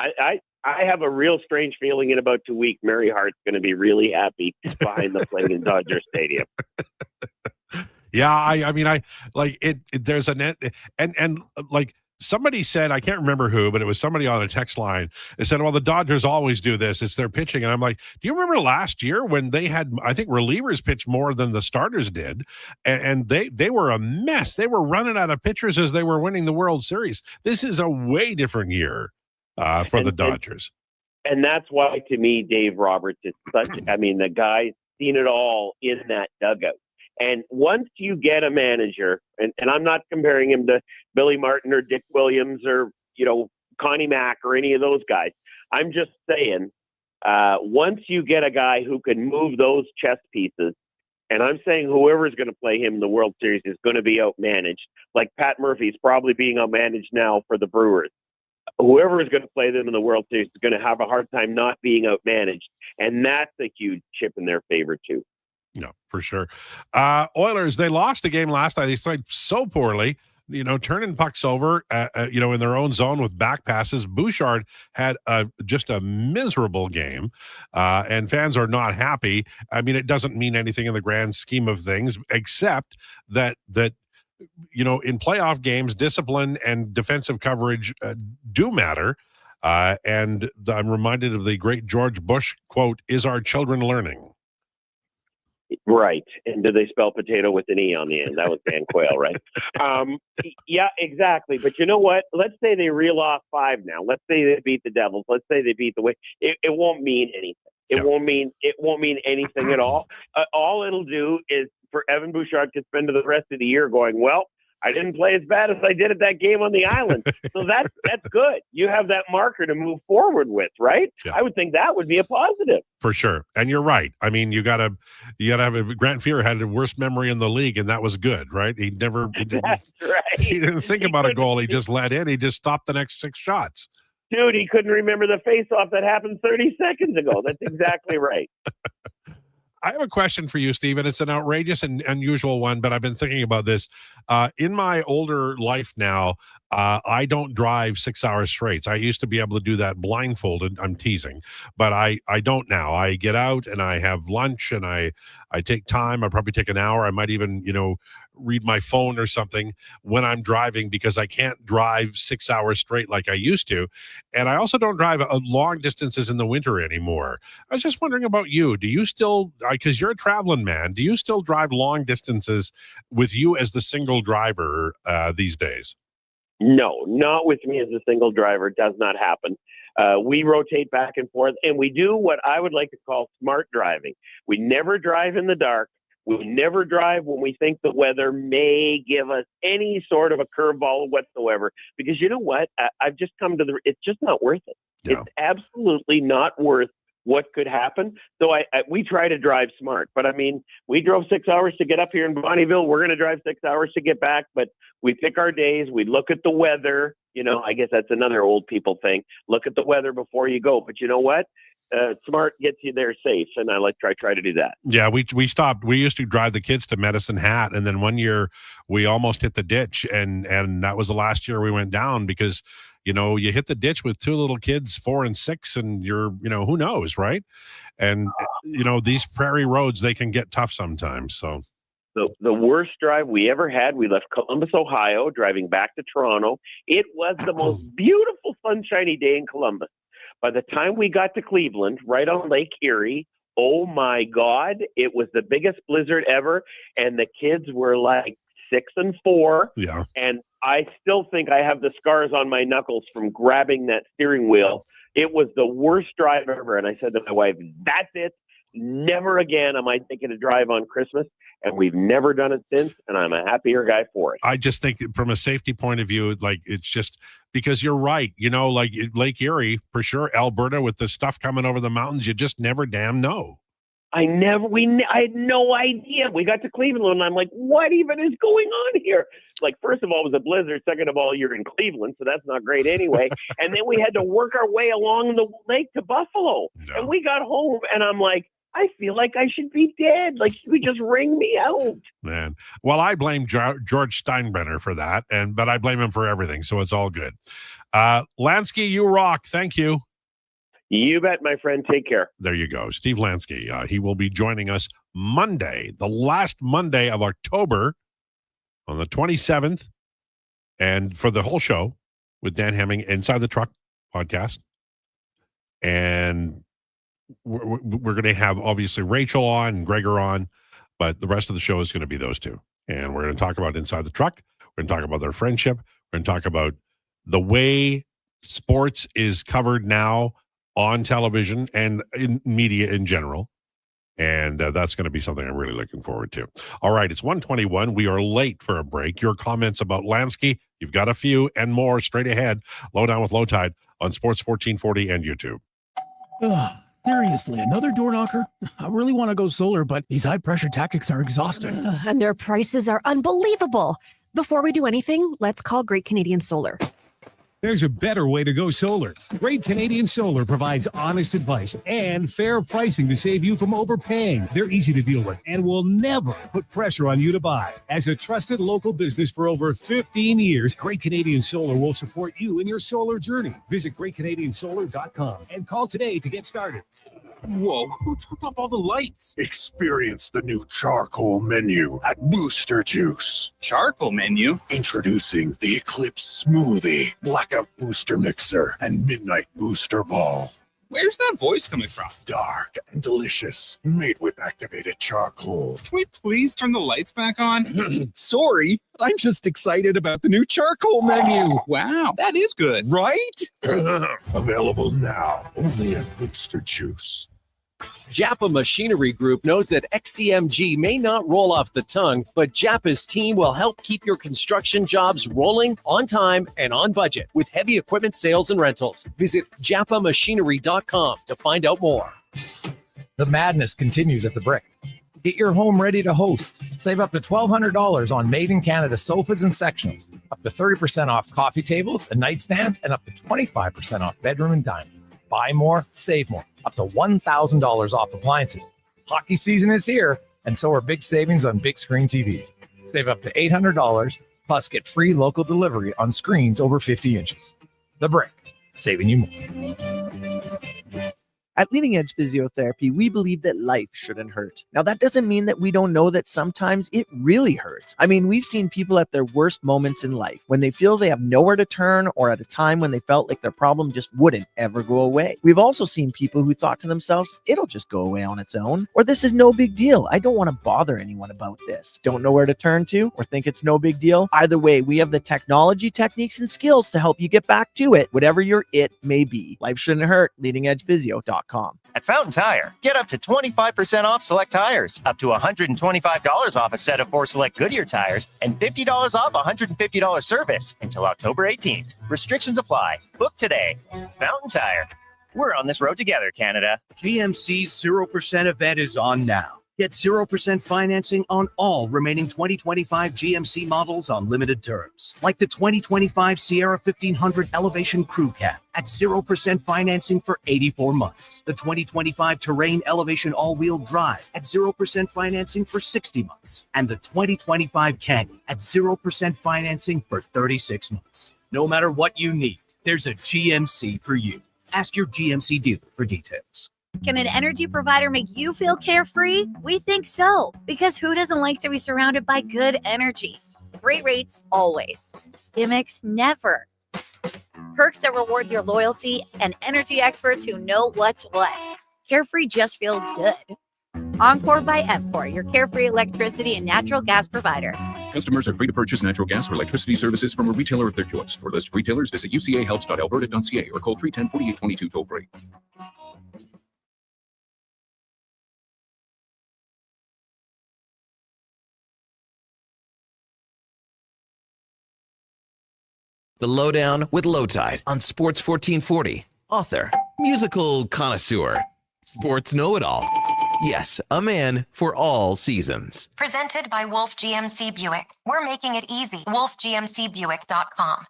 I have a real strange feeling in about 2 weeks, Mary Hart's going to be really happy behind the plate in Dodger Stadium. Yeah, I mean, I like it. There's a net, and like somebody said, I can't remember who, but it was somebody on a text line. It said, "Well, the Dodgers always do this. It's their pitching." And I'm like, "Do you remember last year when they had, I think, relievers pitch more than the starters did, and they were a mess. They were running out of pitchers as they were winning the World Series. This is a way different year for the Dodgers." And that's why, to me, Dave Roberts is such. I mean, the guy's seen it all in that dugout. And once you get a manager, and I'm not comparing him to Billy Martin or Dick Williams or, Connie Mack or any of those guys. I'm just saying, once you get a guy who can move those chess pieces, and I'm saying whoever's going to play him in the World Series is going to be outmanaged. Like Pat Murphy's probably being outmanaged now for the Brewers. Whoever is going to play them in the World Series is going to have a hard time not being outmanaged. And that's a huge chip in their favor, too. No, for sure. Oilers, they lost a game last night. They played so poorly, turning pucks over, in their own zone with back passes. Bouchard had just a miserable game, and fans are not happy. I mean, it doesn't mean anything in the grand scheme of things, except that in playoff games, discipline and defensive coverage do matter. And I'm reminded of the great George Bush quote, "Is our children learning?" Right. And do they spell potato with an E on the end? That was Dan Quayle, right? Yeah, exactly. But you know what? Let's say they reel off 5 now. Let's say they beat the Devils. Let's say they beat the Wind. It won't mean anything. It won't mean anything at all. All it'll do is for Evan Bouchard to spend the rest of the year going, well, I didn't play as bad as I did at that game on the island. So that's good. You have that marker to move forward with, right? Yeah. I would think that would be a positive. For sure. And you're right. I mean, you gotta have Grant Fuhr had the worst memory in the league, and that was good, right? That's right. He didn't think about a goal. He just let in. He just stopped the next 6 shots. Dude, he couldn't remember the face-off that happened 30 seconds ago. That's exactly right. I have a question for you, Steve, and it's an outrageous and unusual one, but I've been thinking about this. In my older life now, I don't drive 6 hours straight. I used to be able to do that blindfolded. I'm teasing, but I don't now. I get out and I have lunch and I take time. I probably take an hour. I might even, read my phone or something when I'm driving because I can't drive 6 hours straight like I used to. And I also don't drive long distances in the winter anymore. I was just wondering about you. Do you still, because you're a traveling man, do you still drive long distances with you as the single driver these days? No, not with me as a single driver. It does not happen. We rotate back and forth, and we do what I would like to call smart driving. We never drive in the dark. We never drive when we think the weather may give us any sort of a curveball whatsoever. Because you know what? I've just come to it's just not worth it. Yeah. It's absolutely not worth what could happen. So we try to drive smart. But I mean, we drove 6 hours to get up here in Bonnyville. We're going to drive 6 hours to get back. But we pick our days. We look at the weather. I guess that's another old people thing. Look at the weather before you go. But you know what? Smart gets you there safe, and I try to do that. Yeah, we stopped. We used to drive the kids to Medicine Hat, and then one year we almost hit the ditch, and that was the last year we went down because you hit the ditch with 2 little kids, 4 and 6, and you're who knows, right? And these prairie roads, they can get tough sometimes. So the worst drive we ever had, we left Columbus, Ohio, driving back to Toronto. It was the most beautiful sunshiny day in Columbus. By the time we got to Cleveland, right on Lake Erie, oh my God, it was the biggest blizzard ever. And the kids were like 6 and 4. Yeah. And I still think I have the scars on my knuckles from grabbing that steering wheel. It was the worst drive ever. And I said to my wife, that's it. Never again am I taking a drive on Christmas. And we've never done it since, and I'm a happier guy for it. I just think from a safety point of view, it's just because you're right. Like Lake Erie, for sure, Alberta with the stuff coming over the mountains, you just never damn know. I had no idea. We got to Cleveland, and I'm like, what even is going on here? Like, first of all, it was a blizzard. Second of all, you're in Cleveland, so that's not great anyway. And then we had to work our way along the lake to Buffalo. No. And we got home, and I'm like, I feel like I should be dead. Like, you would just ring me out. Man. Well, I blame George Steinbrenner for that, but I blame him for everything, so it's all good. Lansky, you rock. Thank you. You bet, my friend. Take care. There you go. Steve Lansky. He will be joining us Monday, the last Monday of October on the 27th, and for the whole show with Dan Hemming, Inside the Truck podcast. And we're going to have obviously Rachel on and Gregor on, but the rest of the show is going to be those two. And we're going to talk about Inside the Truck. We're going to talk about their friendship. We're going to talk about the way sports is covered now on television and in media in general. And that's going to be something I'm really looking forward to. All right, it's 1:21. We are late for a break. Your comments about Lansky, you've got a few and more straight ahead. Lowdown with Lowetide on Sports 1440 and YouTube. Seriously, another door knocker? I really want to go solar, but these high-pressure tactics are exhausting. And their prices are unbelievable. Before we do anything, let's call Great Canadian Solar. There's a better way to go solar. Great Canadian Solar provides honest advice and fair pricing to save you from overpaying. They're easy to deal with and will never put pressure on you to buy. As a trusted local business for over 15 years, Great Canadian Solar will support you in your solar journey. Visit GreatCanadianSolar.com and call today to get started. Whoa, who turned off all the lights? Experience the new charcoal menu at Booster Juice. Charcoal menu? Introducing the Eclipse Smoothie, Blackout Booster Mixer, and Midnight Booster Ball. Where's that voice coming from? Dark and delicious, made with activated charcoal. Can we please turn the lights back on? Sorry, I'm just excited about the new charcoal menu. Wow, that is good. Right? Available now, only at Booster Juice. Japa Machinery Group knows that XCMG may not roll off the tongue, but Japa's team will help keep your construction jobs rolling on time and on budget with heavy equipment sales and rentals. Visit japamachinery.com to find out more. The madness continues at the Brick. Get your home ready to host. Save up to $1,200 on made in Canada sofas and sectionals, up to 30% off coffee tables and nightstands, and up to 25% off bedroom and dining. Buy more, save more. Up to $1,000 off appliances. Hockey season is here, and so are big savings on big screen TVs. Save up to $800, plus get free local delivery on screens over 50 inches. The Brick, saving you more. At Leading Edge Physiotherapy, we believe that life shouldn't hurt. Now, that doesn't mean that we don't know that sometimes it really hurts. I mean, we've seen people at their worst moments in life, when they feel they have nowhere to turn, or at a time when they felt like their problem just wouldn't ever go away. We've also seen people who thought to themselves, it'll just go away on its own, or this is no big deal. I don't want to bother anyone about this. Don't know where to turn to, or think it's no big deal? Either way, we have the technology, techniques, and skills to help you get back to it, whatever your it may be. Life shouldn't hurt. LeadingEdgePhysio.com. At Fountain Tire, get up to 25% off select tires, up to $125 off a set of 4 select Goodyear tires, and $50 off $150 service until October 18th. Restrictions apply. Book today. Fountain Tire. We're on this road together, Canada. GMC's 0% event is on now. Get 0% financing on all remaining 2025 GMC models on limited terms, like the 2025 Sierra 1500 Elevation Crew Cab at 0% financing for 84 months. The 2025 Terrain Elevation All-Wheel Drive at 0% financing for 60 months. And the 2025 Canyon at 0% financing for 36 months. No matter what you need, there's a GMC for you. Ask your GMC dealer for details. Can an energy provider make you feel carefree? We think so, because who doesn't like to be surrounded by good energy? Great rates, always. Gimmicks, never. Perks that reward your loyalty, and energy experts who know what's what. Carefree just feels good. Encore by Epcor, your carefree electricity and natural gas provider. Customers are free to purchase natural gas or electricity services from a retailer of their choice. For list of retailers, visit ucahelps.alberta.ca or call 310-4822 toll-free. The Lowdown with Lowetide on Sports 1440. Author, musical connoisseur, sports know-it-all. Yes, a man for all seasons. Presented by Wolf GMC Buick. We're making it easy. WolfGMCBuick.com.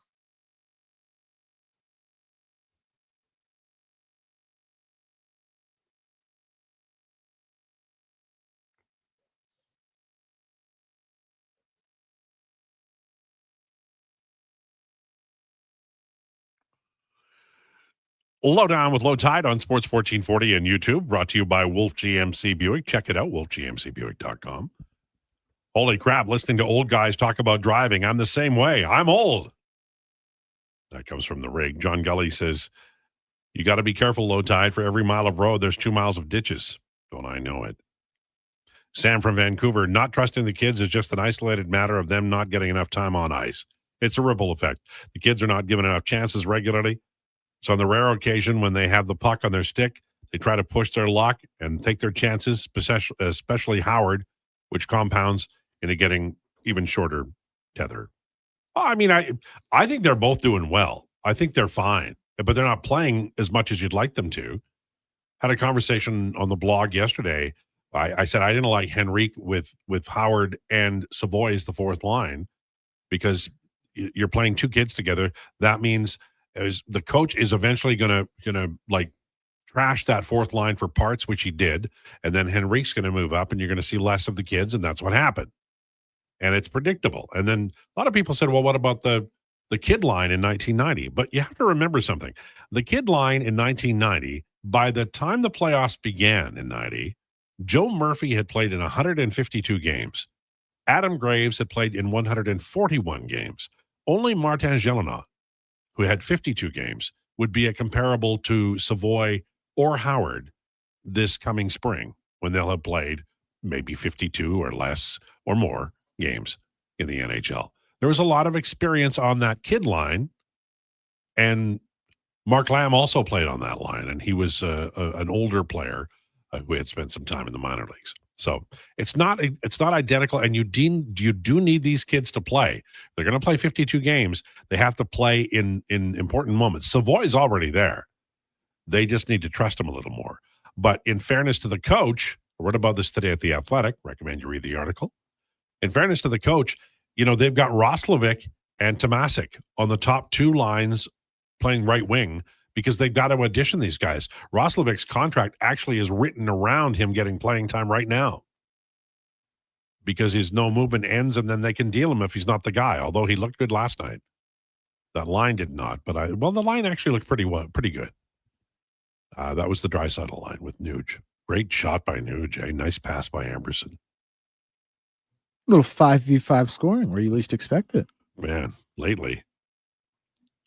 Lowdown with Lowetide on Sports 1440 and YouTube, brought to you by Wolf GMC Buick. Check it out, wolfgmcbuick.com. Holy crap, listening to old guys talk about driving. I'm the same way. I'm old. That comes from the rig. John Gully says, you got to be careful, Lowetide. For every mile of road, there's 2 miles of ditches. Don't I know it? Sam from Vancouver, not trusting the kids is just an isolated matter of them not getting enough time on ice. It's a ripple effect. The kids are not given enough chances regularly. So on the rare occasion when they have the puck on their stick, they try to push their luck and take their chances, especially Howard, which compounds into getting even shorter tether. I mean, I think they're both doing well. I think they're fine, but they're not playing as much as you'd like them to. Had a conversation on the blog yesterday. I said I didn't like Henrique with Howard and Savoy as the fourth line because you're playing two kids together. That means The coach is eventually gonna like trash that fourth line for parts, which he did, and then Henrique's going to move up, and you're going to see less of the kids, and that's what happened. And it's predictable. And then a lot of people said, well, what about the kid line in 1990? But you have to remember something. The kid line in 1990, by the time the playoffs began in 90, Joe Murphy had played in 152 games. Adam Graves had played in 141 games. Only Martin Gelinas, who had 52 games, would be a comparable to Savoy or Howard this coming spring when they'll have played maybe 52 or less or more games in the NHL. There was a lot of experience on that kid line, and Mark Lamb also played on that line, and he was an older player who had spent some time in the minor leagues. So it's not identical, and you do need these kids to play. They're going to play 52 games. They have to play in important moments. Savoy's already there. They just need to trust him a little more. But in fairness to the coach, I wrote about this today at The Athletic. Recommend you read the article. In fairness to the coach, they've got Roslovic and Tomasic on the top two lines playing right wing because they've got to audition these guys. Roslovic's contract actually is written around him getting playing time right now because his no movement ends, and then they can deal him if he's not the guy, although he looked good last night. That line did not, but the line actually looked pretty good. That was the Draisaitl line with Nuge. Great shot by Nuge, eh? Nice pass by Amberson. Little 5v5 scoring where you least expect it. Man, lately.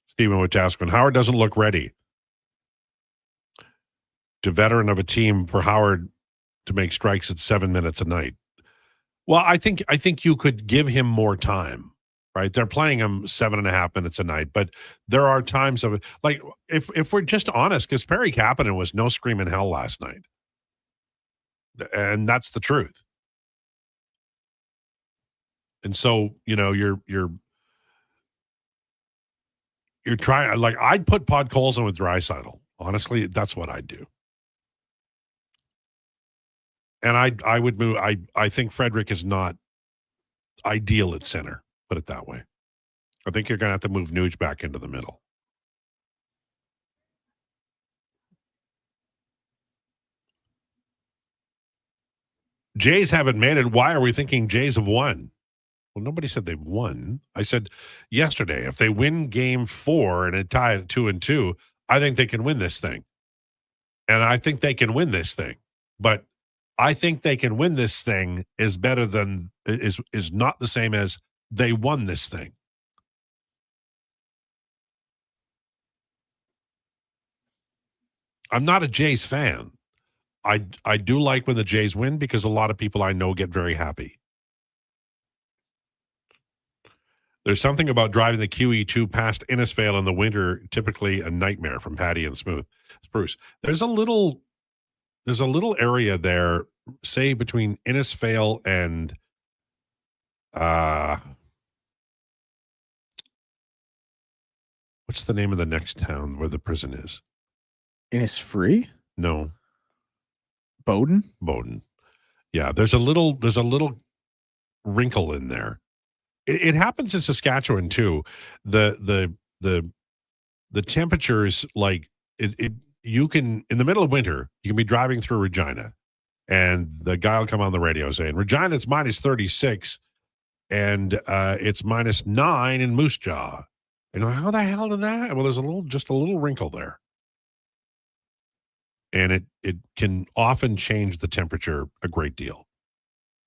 Stephen Wojtaskin, Howard doesn't look ready. To veteran of a team for Howard to make strikes at 7 minutes a night. Well, I think you could give him more time. Right, they're playing him 7.5 minutes a night, but there are times of it. Like if we're just honest, because Perry Kapanen was no screaming hell last night, and that's the truth. And so you're trying. Like I'd put Podkolzin with Draisaitl. Honestly, that's what I'd do. And I would move. I think Frederick is not ideal at center. Put it that way. I think you're going to have to move Nuge back into the middle. Jays haven't made it. Why are we thinking Jays have won? Well, nobody said they've won. I said yesterday, if they win game 4 and it tie at 2-2, I think they can win this thing. And I think they can win this thing. But I think they can win this thing is better than is not the same as they won this thing. I'm not a Jays fan. I do like when the Jays win because a lot of people I know get very happy. There's something about driving the QE2 past Innisfail in the winter, typically a nightmare from Patty and Spruce. There's a little area there, say between Innisfail and what's the name of the next town where the prison is? Innisfree? No. Bowden? Bowden. Yeah, there's a little wrinkle in there. It happens in Saskatchewan too. The temperatures, like you can, in the middle of winter, you can be driving through Regina and the guy will come on the radio saying, Regina, it's minus 36 and it's minus 9 in Moose Jaw. And how the hell did that? Well, there's just a little wrinkle there. And it can often change the temperature a great deal.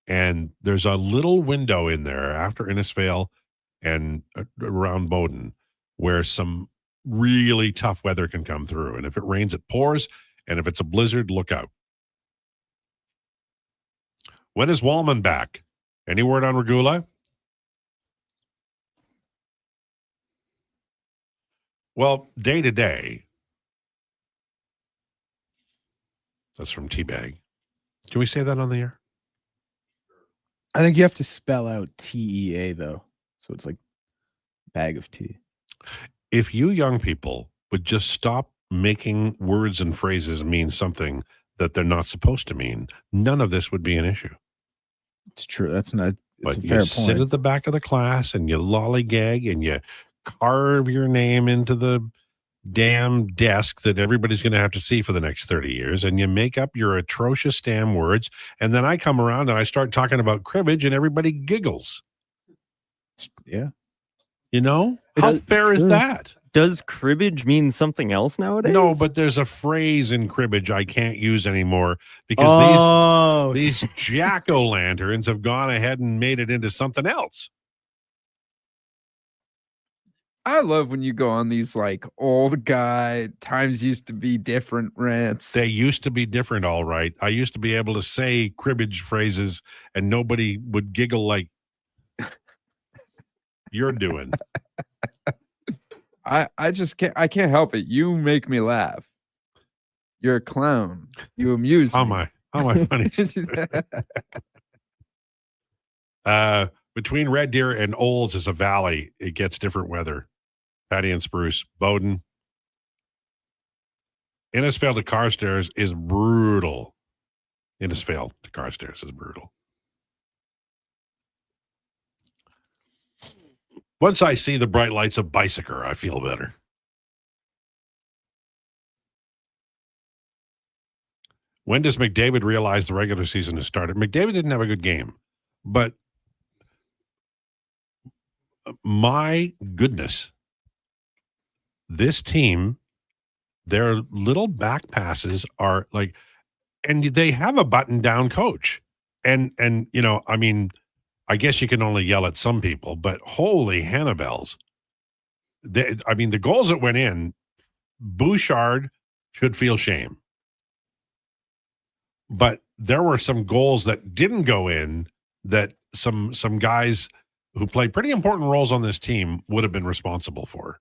And there's a little window in there after Innisfail and around Bowden where some really tough weather can come through. And if it rains, it pours. And if it's a blizzard, look out. When is Wallman back? Any word on Regula? Well, day to day. That's from Teabag. Can we say that on the air? I think you have to spell out TEA though. So it's like bag of tea. If you young people would just stop making words and phrases mean something that they're not supposed to mean, none of this would be an issue. It's true. That's not. It's But a fair you sit point. at the back of the class and you lollygag and you carve your name into the damn desk that everybody's going to have to see for the next 30 years, and you make up your atrocious damn words, and then I come around and I start talking about cribbage and everybody giggles. Yeah. You know? How fair is that? Does cribbage mean something else nowadays? No, but there's a phrase in cribbage I can't use anymore because these jack-o'-lanterns have gone ahead and made it into something else. I love when you go on these like old guy times used to be different rants. They used to be different, all right. I used to be able to say cribbage phrases and nobody would giggle like you're doing. I just can't help it. You make me laugh. You're a clown. You amuse me. How am I funny? Between Red Deer and Olds is a valley. It gets different weather. Patty and Spruce. Bowden. Innisfail to Carstairs is brutal. Innisfail to Carstairs is brutal. Once I see the bright lights of Bicycle, I feel better. When does McDavid realize the regular season has started? McDavid didn't have a good game, but my goodness, this team, their little back passes are like, and they have a button-down coach. And you know, I mean, I guess you can only yell at some people, but holy Hannibals. I mean, the goals that went in, Bouchard should feel shame. But there were some goals that didn't go in that some guys who played pretty important roles on this team would have been responsible for.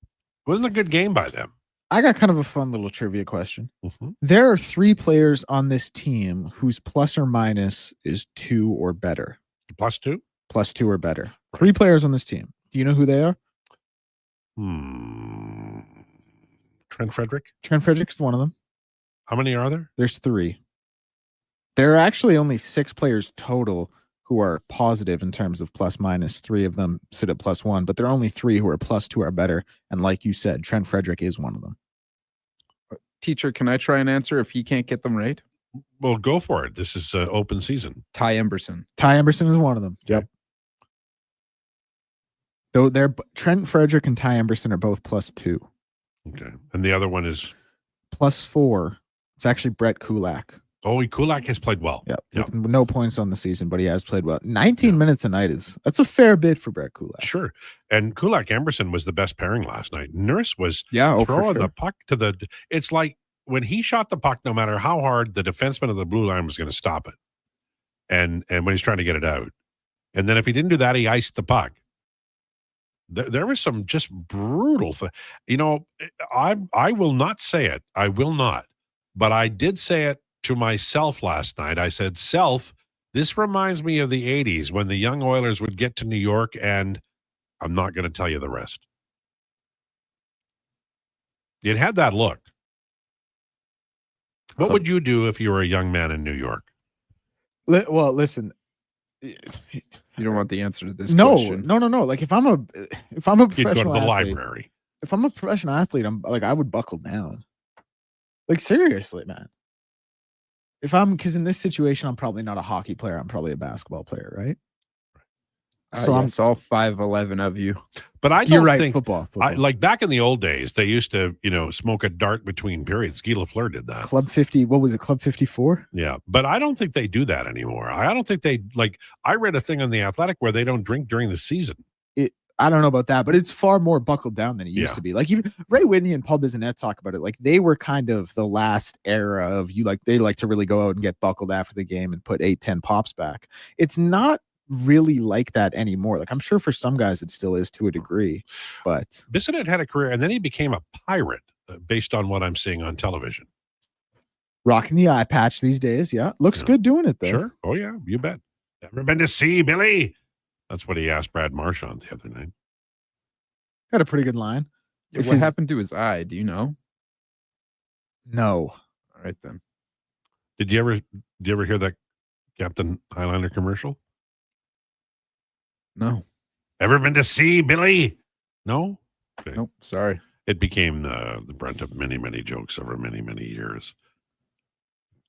It wasn't a good game by them. I got kind of a fun little trivia question. Mm-hmm. There are 3 players on this team whose plus or minus is 2 or better. Plus 2? Plus 2 or better. 3 players on this team. Do you know who they are? Trent Frederick? Trent Frederick's one of them. How many are there? There's 3. There are actually only 6 players total who are positive in terms of plus minus. 3 of them sit at plus 1, but there are only 3 who are plus 2 or better. And like you said, Trent Frederick is one of them. Teacher, can I try and answer if he can't get them right? Well, go for it. This is open season. Ty Emberson. Ty Emberson is one of them. Yep. Though Trent Frederick and Ty Emberson are both plus 2. Okay. And the other one is? Plus 4. It's actually Brett Kulak. Oh, Kulak has played well. Yep. With no points on the season, but he has played well. 19 minutes a night that's a fair bit for Brett Kulak. Sure. And Kulak Emberson was the best pairing last night. Nurse was throwing the puck to the. It's like when he shot the puck, no matter how hard, the defenseman of the blue line was going to stop it. And when he's trying to get it out. And then if he didn't do that, he iced the puck. There was some just brutal thing. You know, I will not say it. I will not. But I did say it to myself last night. I said, Self, this reminds me of the 80s when the young Oilers would get to New York, and I'm not going to tell you the rest. It had that look. What would you do if you were a young man in New York? Well, listen. You don't want the answer to this No. Like if I'm a You'd professional go to the athlete, library. If I'm a professional athlete, I'm like I would buckle down. Like seriously, man. Because in this situation, I'm probably not a hockey player. I'm probably a basketball player, right? So I'm all 5'11" of you. But I don't You're right, think football. Like back in the old days, they used to, smoke a dart between periods. Guy Lafleur did that. Club 50, what was it? Club 54? Yeah. But I don't think they do that anymore. I don't think I read a thing on The Athletic where they don't drink during the season. I don't know about that, but it's far more buckled down than it used to be. Like even Ray Whitney and Paul Bissonnette talk about it. Like they were kind of the last era of they like to really go out and get buckled after the game and put 8-10 pops back. It's not really like that anymore. Like I'm sure for some guys it still is to a degree, but Bissonnette had a career and then he became a pirate based on what I'm seeing on television. Rocking the eye patch these days. Yeah. Looks good doing it though. Sure. Oh yeah. You bet. Ever been to sea, Billy? That's what he asked Brad Marchand the other night. Got a pretty good line. What happened to his eye? Do you know? No. All right then. Did you ever hear that Captain Highlander commercial? No. Ever been to sea, Billy? No? Okay. Nope. Sorry. It became the brunt of many, many jokes over many, many years.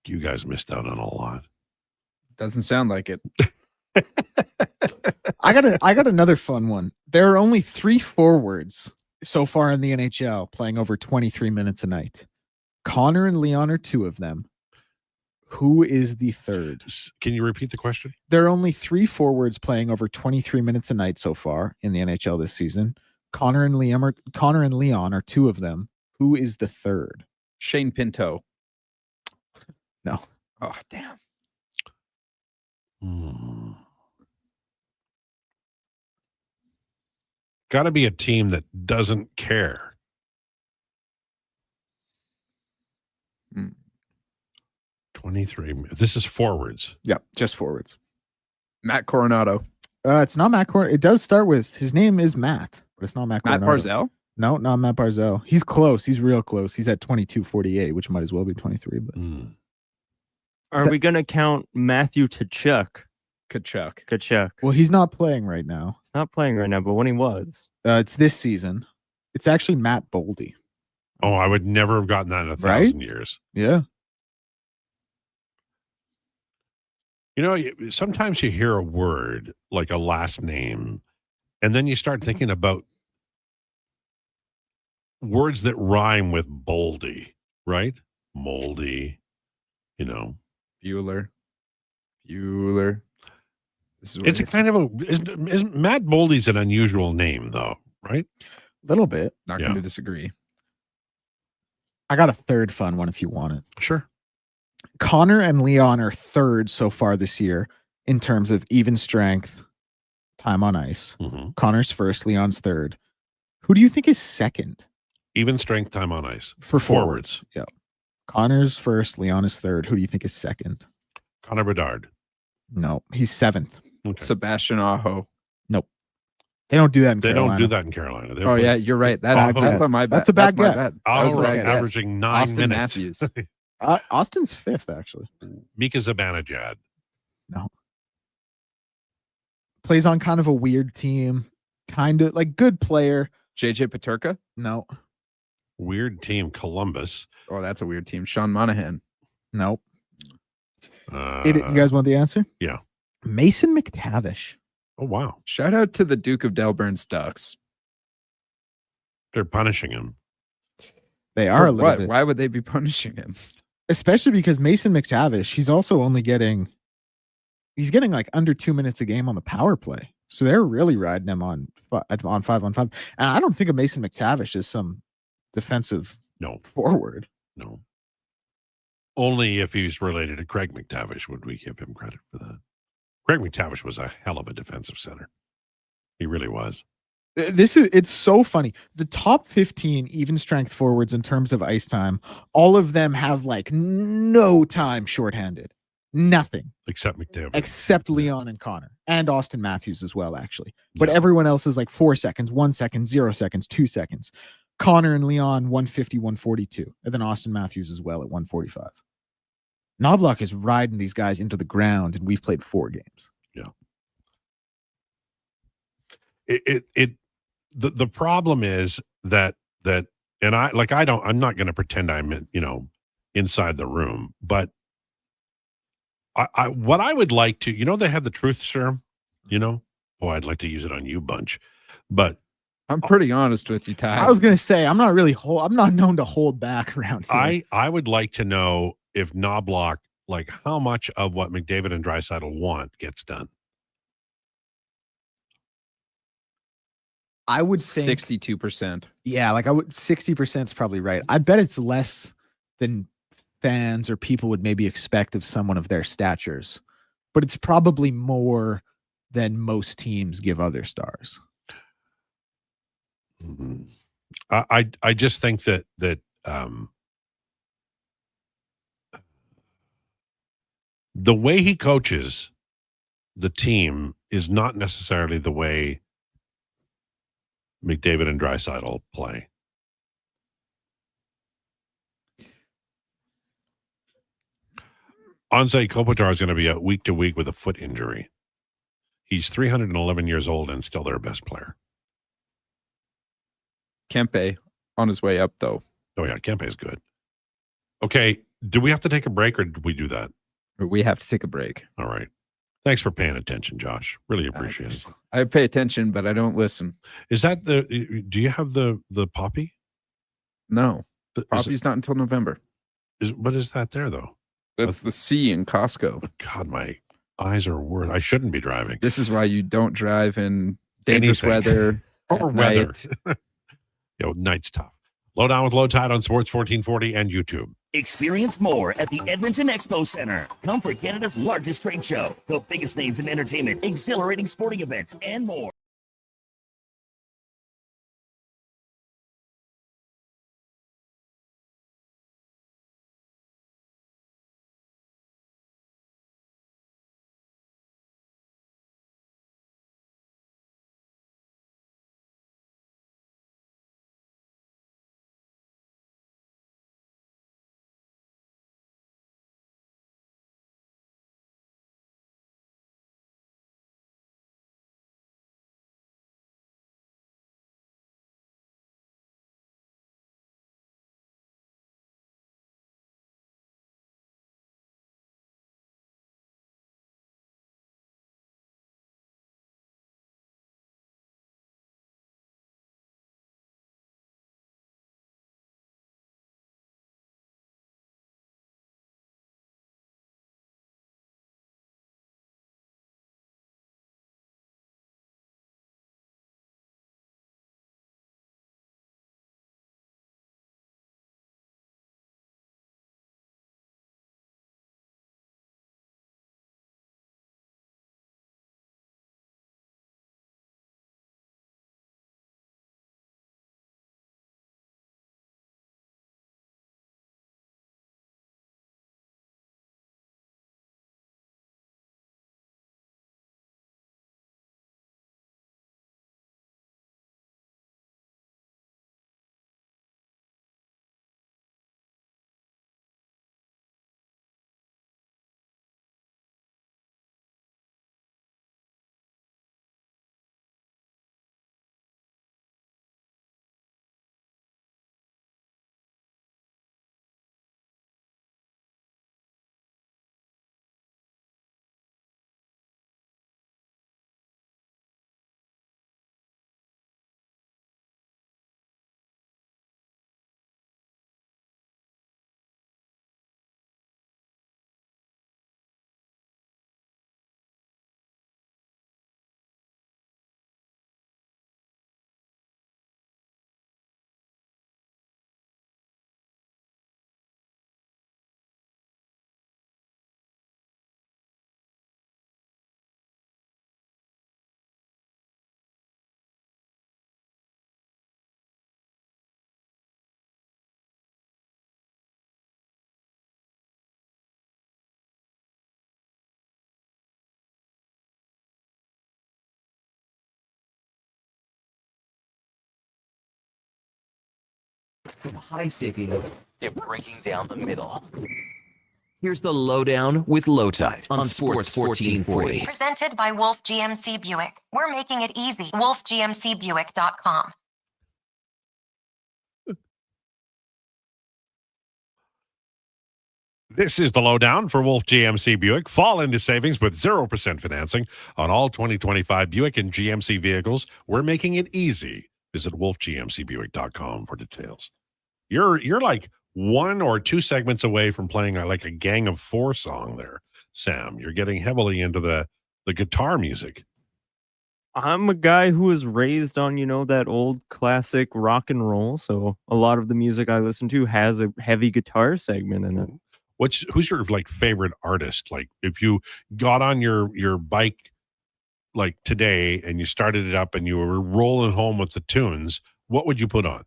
You guys missed out on a lot. Doesn't sound like it. I got another fun one. There are only 3 forwards so far in the NHL playing over 23 minutes a night. Connor and Leon are 2 of them. Who is the third? Can you repeat the question? There are only 3 forwards playing over 23 minutes a night so far in the NHL this season. Connor and Leon are 2 of them. Who is the third? Shane Pinto. No. Oh, damn. Got to be a team that doesn't care. 23. This is forwards. Yep, just forwards. Matt Coronado. It's not Matt Coronado. It does start with, his name is Matt, but it's not Matt Coronado. Matt Barzal? No, not Matt Barzal. He's close. He's real close. He's at 22.48, which might as well be 23. But Are we going to count Matthew Tkachuk? Tkachuk. Well, he's not playing right now. He's not playing right now, but when he was. It's this season. It's actually Matt Boldy. Oh, I would never have gotten that in 1,000 years. Yeah. You know, sometimes you hear a word like a last name, and then you start thinking about words that rhyme with boldy, right? Moldy, you know. Bueller. It's a kind of is Matt Boldy's an unusual name, though, right? A little bit. Not going to disagree. I got a third fun one if you want it. Sure. Connor and Leon are third so far this year in terms of even strength, time on ice. Connor's first, Leon's third. Who do you think is second? Even strength, time on ice. For forwards. Yeah. Connor's first, Leon is third. Who do you think is second? Connor Bedard. No, he's 7th. Okay. Sebastian Aho. Nope. They don't do that in They Carolina. don't do that in Carolina. Oh, yeah, you're right. That's my bad. That's a bad guess. Averaging 9 Austin minutes. Matthews. Austin's 5th, actually. Mika Zibanejad. No. Plays on kind of a weird team. Kind of like good player. JJ Peterka? No. Weird team, Columbus. Oh, that's a weird team. Sean Monahan. Nope. You guys want the answer? Yeah. Mason McTavish. Oh, wow. Shout out to the Duke of Delburn's Ducks. They're punishing him. They are a little bit. Why would they be punishing him? Especially because Mason McTavish, he's also only getting like under 2 minutes a game on the power play. So they're really riding him on 5-on-5. And I don't think of Mason McTavish as some defensive forward. No. Only if he's related to Craig McTavish would we give him credit for that. Craig McTavish was a hell of a defensive center. He really was. It's so funny. The top 15 even strength forwards in terms of ice time, all of them have like no time shorthanded. Nothing. Except McTavish. Except Leon and Connor. And Austin Matthews as well, actually. But everyone else is like 4 seconds, 1 second, 0 seconds, 2 seconds. Connor and Leon 150, 142. And then Austin Matthews as well at 145. Knobloch is riding these guys into the ground, and we've played 4 games. Yeah. The problem is that and I'm not going to pretend I'm inside the room, but what I would like to, they have the truth serum, I'd like to use it on you bunch, but I'm pretty honest with you, Ty. I was going to say, I'm not known to hold back around here. I would like to know if Knobloch, like how much of what McDavid and Draisaitl want gets done. I would think 62%. Yeah, 60% is probably right. I bet it's less than fans or people would maybe expect of someone of their statures, but it's probably more than most teams give other stars. Mm-hmm. I just think that the way he coaches the team is not necessarily the way McDavid and Draisaitl play. Anze Kopitar is going to be out week to week with a foot injury. He's 311 years old and still their best player. Kempe, on his way up, though. Oh, yeah. Kempe is good. Okay. Do we have to take a break or did we do that? We have to take a break. All right. Thanks for paying attention, Josh. Really appreciate it. I pay attention, but I don't listen. Is that do you have the poppy? No. Poppy's not until November. What is that there, though? That's the C in Costco. God, my eyes are worse. I shouldn't be driving. This is why you don't drive in dangerous weather. Or weather. Night's tough. Lowdown with Lowetide on Sports 1440 and YouTube. Experience more at the Edmonton Expo Center. Come for Canada's largest trade show, the biggest names in entertainment, exhilarating sporting events, and more. From high sticking to breaking down the middle. Here's the Lowdown with Lowetide on Sports 1440. Presented by Wolf GMC Buick. We're making it easy. WolfGMCBuick.com. This is the Lowdown for Wolf GMC Buick. Fall into savings with 0% financing on all 2025 Buick and GMC vehicles. We're making it easy. Visit wolfgmcbuick.com for details. You're like one or two segments away from playing like a Gang of Four song there, Sam. You're getting heavily into the guitar music. I'm a guy who was raised on, that old classic rock and roll. So a lot of the music I listen to has a heavy guitar segment in it. Who's your favorite artist? Like if you got on your bike like today and you started it up and you were rolling home with the tunes, what would you put on?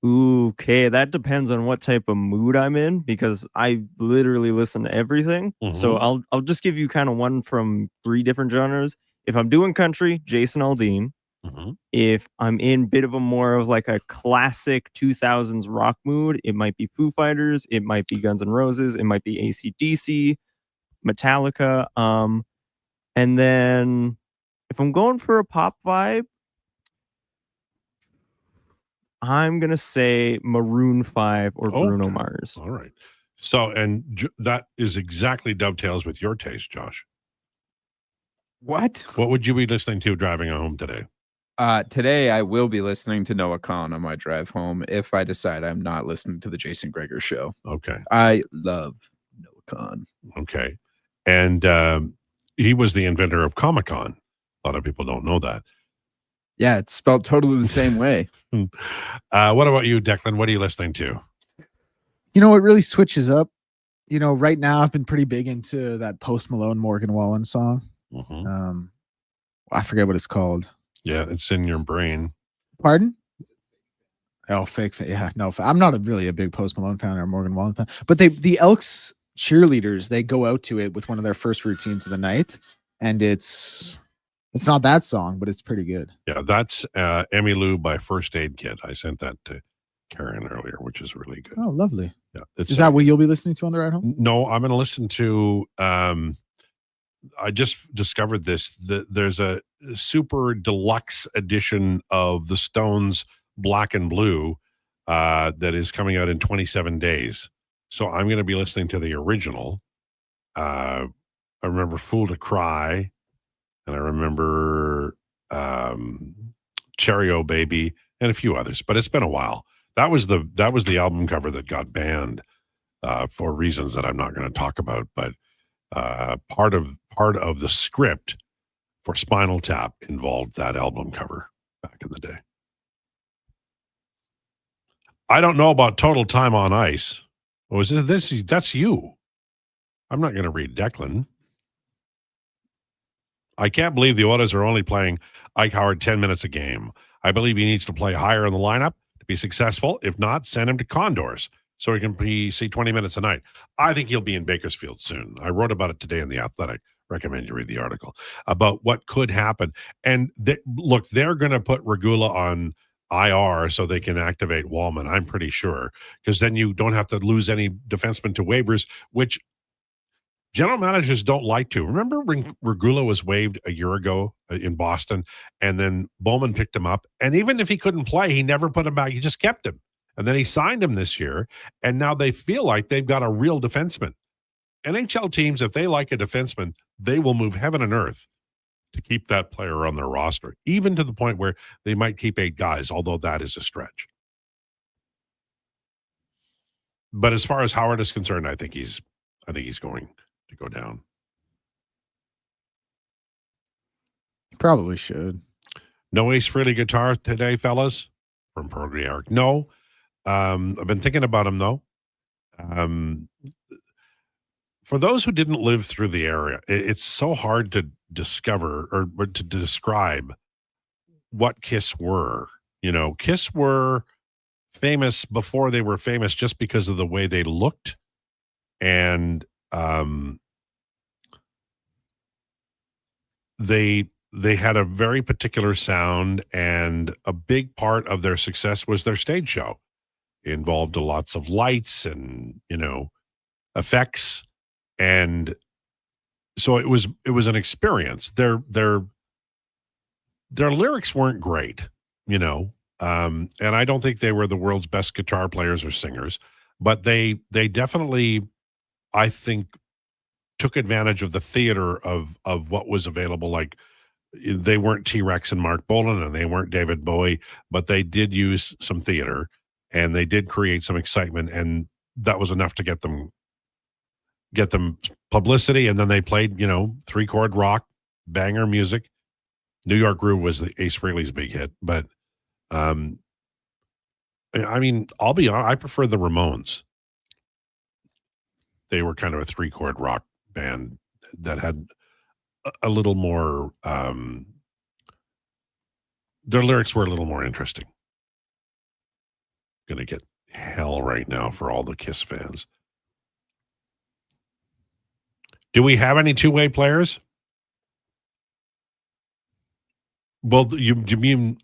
Okay, that depends on what type of mood I'm in because I literally listen to everything. So I'll just give you kind of one from 3 different genres. If I'm doing country, Jason Aldean. If I'm in a bit of a more of like a classic 2000s rock mood, it might be Foo Fighters, it might be Guns N' Roses, it might be AC/DC, Metallica. And then if I'm going for a pop vibe, I'm gonna say Maroon 5 or Bruno Mars. All right. So, and that is exactly dovetails with your taste, Josh. What? What would you be listening to driving home today? Today, I will be listening to Noah Kahn on my drive home if I decide I'm not listening to the Jason Krueger show. Okay. I love Noah Kahn. Okay. And he was the inventor of Comic-Con. A lot of people don't know that. Yeah, it's spelled totally the same way. What about you, Declan? What are you listening to? You know, it really switches up. You know, right now I've been pretty big into that Post Malone Morgan Wallen song. I forget what it's called. Yeah, it's in your brain. Pardon? Oh, fake. Yeah, no, I'm not really a big Post Malone fan or Morgan Wallen fan, but the Elks cheerleaders, they go out to it with one of their first routines of the night, and it's not that song, but it's pretty good. Yeah, that's Emmy Lou by First Aid Kit. I sent that to Karen earlier, which is really good. Oh, lovely. Yeah, is that what you'll be listening to on the ride home? No, I'm going to listen to. I just discovered this. There's a super deluxe edition of the Stones Black and Blue that is coming out in 27 days. So I'm going to be listening to the original. I remember Fool to Cry, and I remember Cherry O Baby, and a few others. But it's been a while. That was the album cover that got banned for reasons that I'm not going to talk about. But part of the script for Spinal Tap involved that album cover back in the day. I don't know about Total Time on Ice. Was this? That's you. I'm not going to read Declan. I can't believe the Oilers are only playing Ike Howard 10 minutes a game. I believe he needs to play higher in the lineup to be successful. If not, send him to Condors so he can see 20 minutes a night. I think he'll be in Bakersfield soon. I wrote about it today in The Athletic. Recommend you read the article about what could happen. And look, they're going to put Regula on IR so they can activate Wallman, I'm pretty sure, because then you don't have to lose any defensemen to waivers, which general managers don't like to. Remember when Regula was waived a year ago in Boston, and then Bowman picked him up, and even if he couldn't play, he never put him back. He just kept him. And then he signed him this year, and now they feel like they've got a real defenseman. NHL teams, if they like a defenseman, they will move heaven and earth to keep that player on their roster, even to the point where they might keep 8 guys, although that is a stretch. But as far as Howard is concerned, I think he's going to go down. You probably should. No Ace Frehley guitar today, fellas, from Progriarch. No. I've been thinking about him, though. For those who didn't live through the era, it's so hard to discover or to describe what Kiss were. You know, Kiss were famous before they were famous just because of the way they looked. And they had a very particular sound, and a big part of their success was their stage show. It involved lots of lights and, effects. And so it was an experience. Their lyrics weren't great, and I don't think they were the world's best guitar players or singers, but they definitely, I think, took advantage of the theater of what was available. Like, they weren't T-Rex and Mark Bolan, and they weren't David Bowie, but they did use some theater, and they did create some excitement, and that was enough to get them publicity. And then they played, 3-chord rock, banger music. New York Groove was the Ace Frehley's big hit, but I mean, I'll be honest, I prefer the Ramones. They were kind of a 3-chord rock band that had a little more, their lyrics were a little more interesting. Gonna get hell right now for all the Kiss fans. Do we have any two-way players? Well, you mean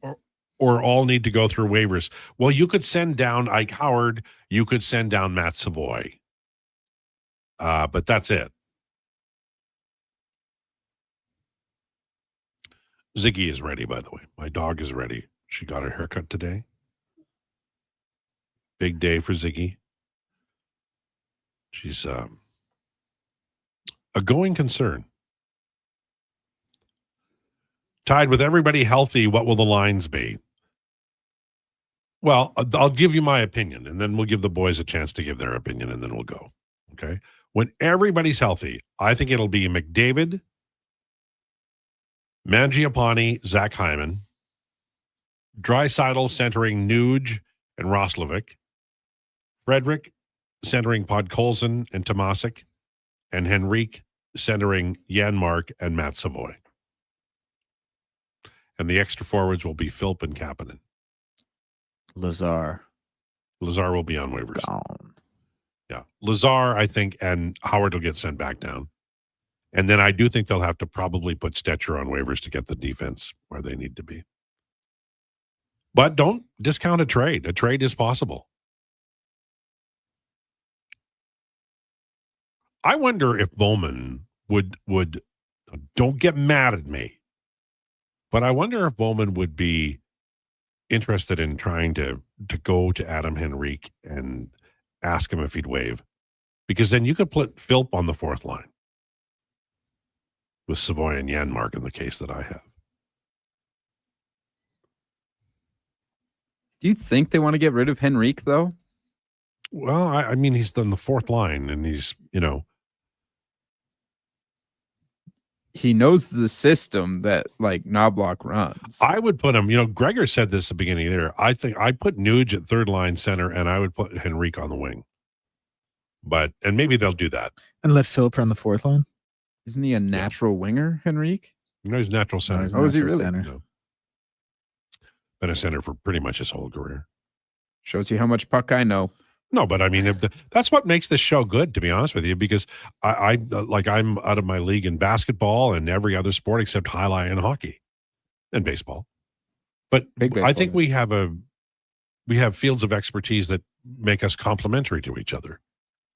or all need to go through waivers? Well, you could send down Ike Howard. You could send down Matt Savoy. But that's it. Ziggy is ready, by the way. My dog is ready. She got her haircut today. Big day for Ziggy. She's a going concern. Tied with everybody healthy, what will the lines be? Well, I'll give you my opinion, and then we'll give the boys a chance to give their opinion, and then we'll go. Okay? When everybody's healthy, I think it'll be McDavid, Mangiapane, Zach Hyman, Draisaitl centering Nuge and Roslovic, Frederick centering Podkolzin and Tomasic, and Henrique centering Janmark and Matt Savoy. And the extra forwards will be Philp and Kapanen. Lazar will be on waivers. Gone. Yeah. Lazar, I think, and Howard will get sent back down. And then I do think they'll have to probably put Stetcher on waivers to get the defense where they need to be. But don't discount a trade. A trade is possible. I wonder if Bowman would don't get mad at me, but I wonder if Bowman would be interested in trying to go to Adam Henrique and ask him if he'd waive, because then you could put Philp on the fourth line with Savoy and Janmark in the case that I have. Do you think they want to get rid of Henrique, though? Well, I mean, he's on the fourth line, and he's, he knows the system that like Knobloch runs. I would put him, Gregor said this at the beginning of the year. I think I'd put Nuge at third line center, and I would put Henrique on the wing. And maybe they'll do that. And let Philip run the fourth line. Isn't he a natural winger, Henrique? No, he's natural center. Oh, is he really? No. Been a center for pretty much his whole career. Shows you how much puck I know. No, but I mean, that's what makes this show good, to be honest with you, because I'm out of my league in basketball and every other sport except highlight and hockey and baseball. But baseball, I think we have fields of expertise that make us complementary to each other,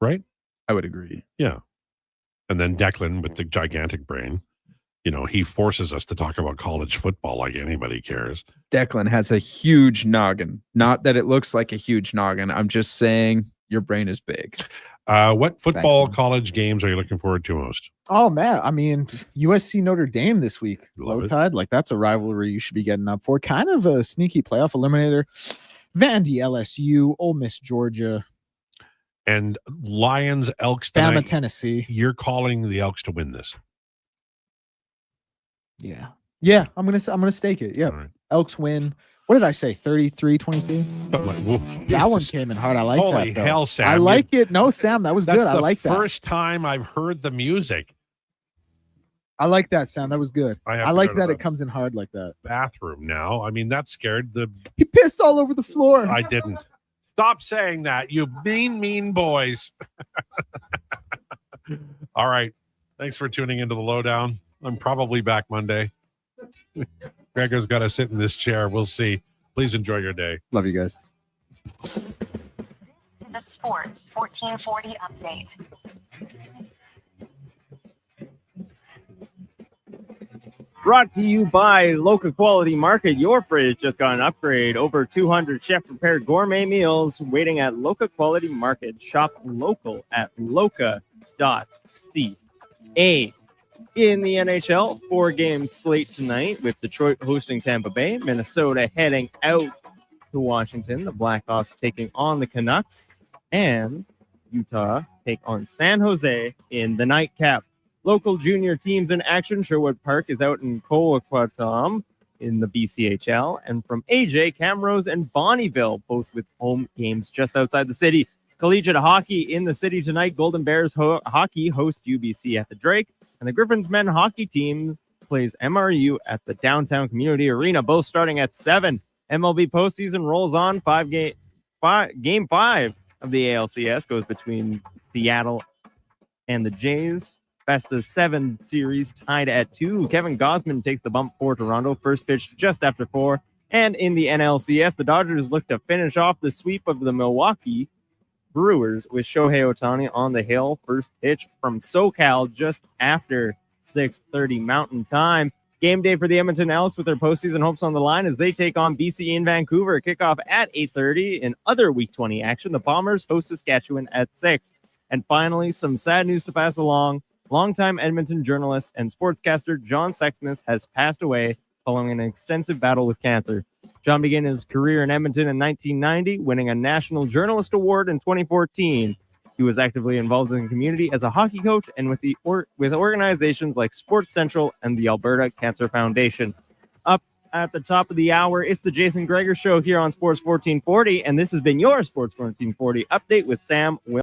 right? I would agree. Yeah. And then Declan with the gigantic brain, he forces us to talk about college football like anybody cares. Declan has a huge noggin. Not that it looks like a huge noggin. I'm just saying your brain is big. What football college games are you looking forward to most? Oh, man. I mean, USC Notre Dame this week. Lowetide. Like, that's a rivalry you should be getting up for. Kind of a sneaky playoff eliminator. Vandy, LSU, Ole Miss, Georgia. And Lions, Elks tonight. Bama, Tennessee. You're calling the Elks to win this. Yeah, I'm gonna stake it. Yeah, right. Elks win. What did I say? 33-22. That one came in hard. I like Holy that. Though. Hell, Sam! I like it. No, Sam, that was That's good. I like that. First time I've heard the music. I like that, Sam. That was good. I like that it comes in hard like that. Bathroom now. I mean, that scared the. He pissed all over the floor. I didn't. Stop saying that, you mean boys. All right. Thanks for tuning into the Lowdown. I'm probably back Monday. Gregor's got to sit in this chair. We'll see. Please enjoy your day. Love you guys. The Sports 1440 update. Brought to you by Local Quality Market. Your fridge just got an upgrade. Over 200 chef-prepared gourmet meals waiting at Local Quality Market. Shop local at loca.ca. In the NHL, 4-game slate tonight with Detroit hosting Tampa Bay, Minnesota heading out to Washington, the Blackhawks taking on the Canucks, and Utah take on San Jose in the nightcap. Local junior teams in action. Sherwood Park is out in Coquitlam in the BCHL, and from AJ, Camrose and Bonnieville, both with home games just outside the city. Collegiate hockey in the city tonight. Golden Bears hockey host UBC at the Drake. And the Griffins men hockey team plays MRU at the Downtown Community Arena, both starting at 7. MLB postseason rolls on. Game 5 of the ALCS goes between Seattle and the Jays. Best of 7 series tied at 2. Kevin Gausman takes the bump for Toronto. First pitch just after 4. And in the NLCS, the Dodgers look to finish off the sweep of the Milwaukee Brewers with Shohei Ohtani on the hill. First pitch from SoCal just after 6:30 Mountain Time. Game day for the Edmonton Elks with their postseason hopes on the line as they take on BC in Vancouver. Kickoff at 8:30. In other Week 20 action, the Bombers host Saskatchewan at 6. And finally, some sad news to pass along. Longtime Edmonton journalist and sportscaster John Sexsmith has passed away following an extensive battle with cancer. John began his career in Edmonton in 1990, winning a National Journalist Award in 2014. He was actively involved in the community as a hockey coach and with with organizations like Sports Central and the Alberta Cancer Foundation. Up at the top of the hour, it's the Jason Krueger Show here on Sports 1440, and this has been your Sports 1440 update with Sam Will.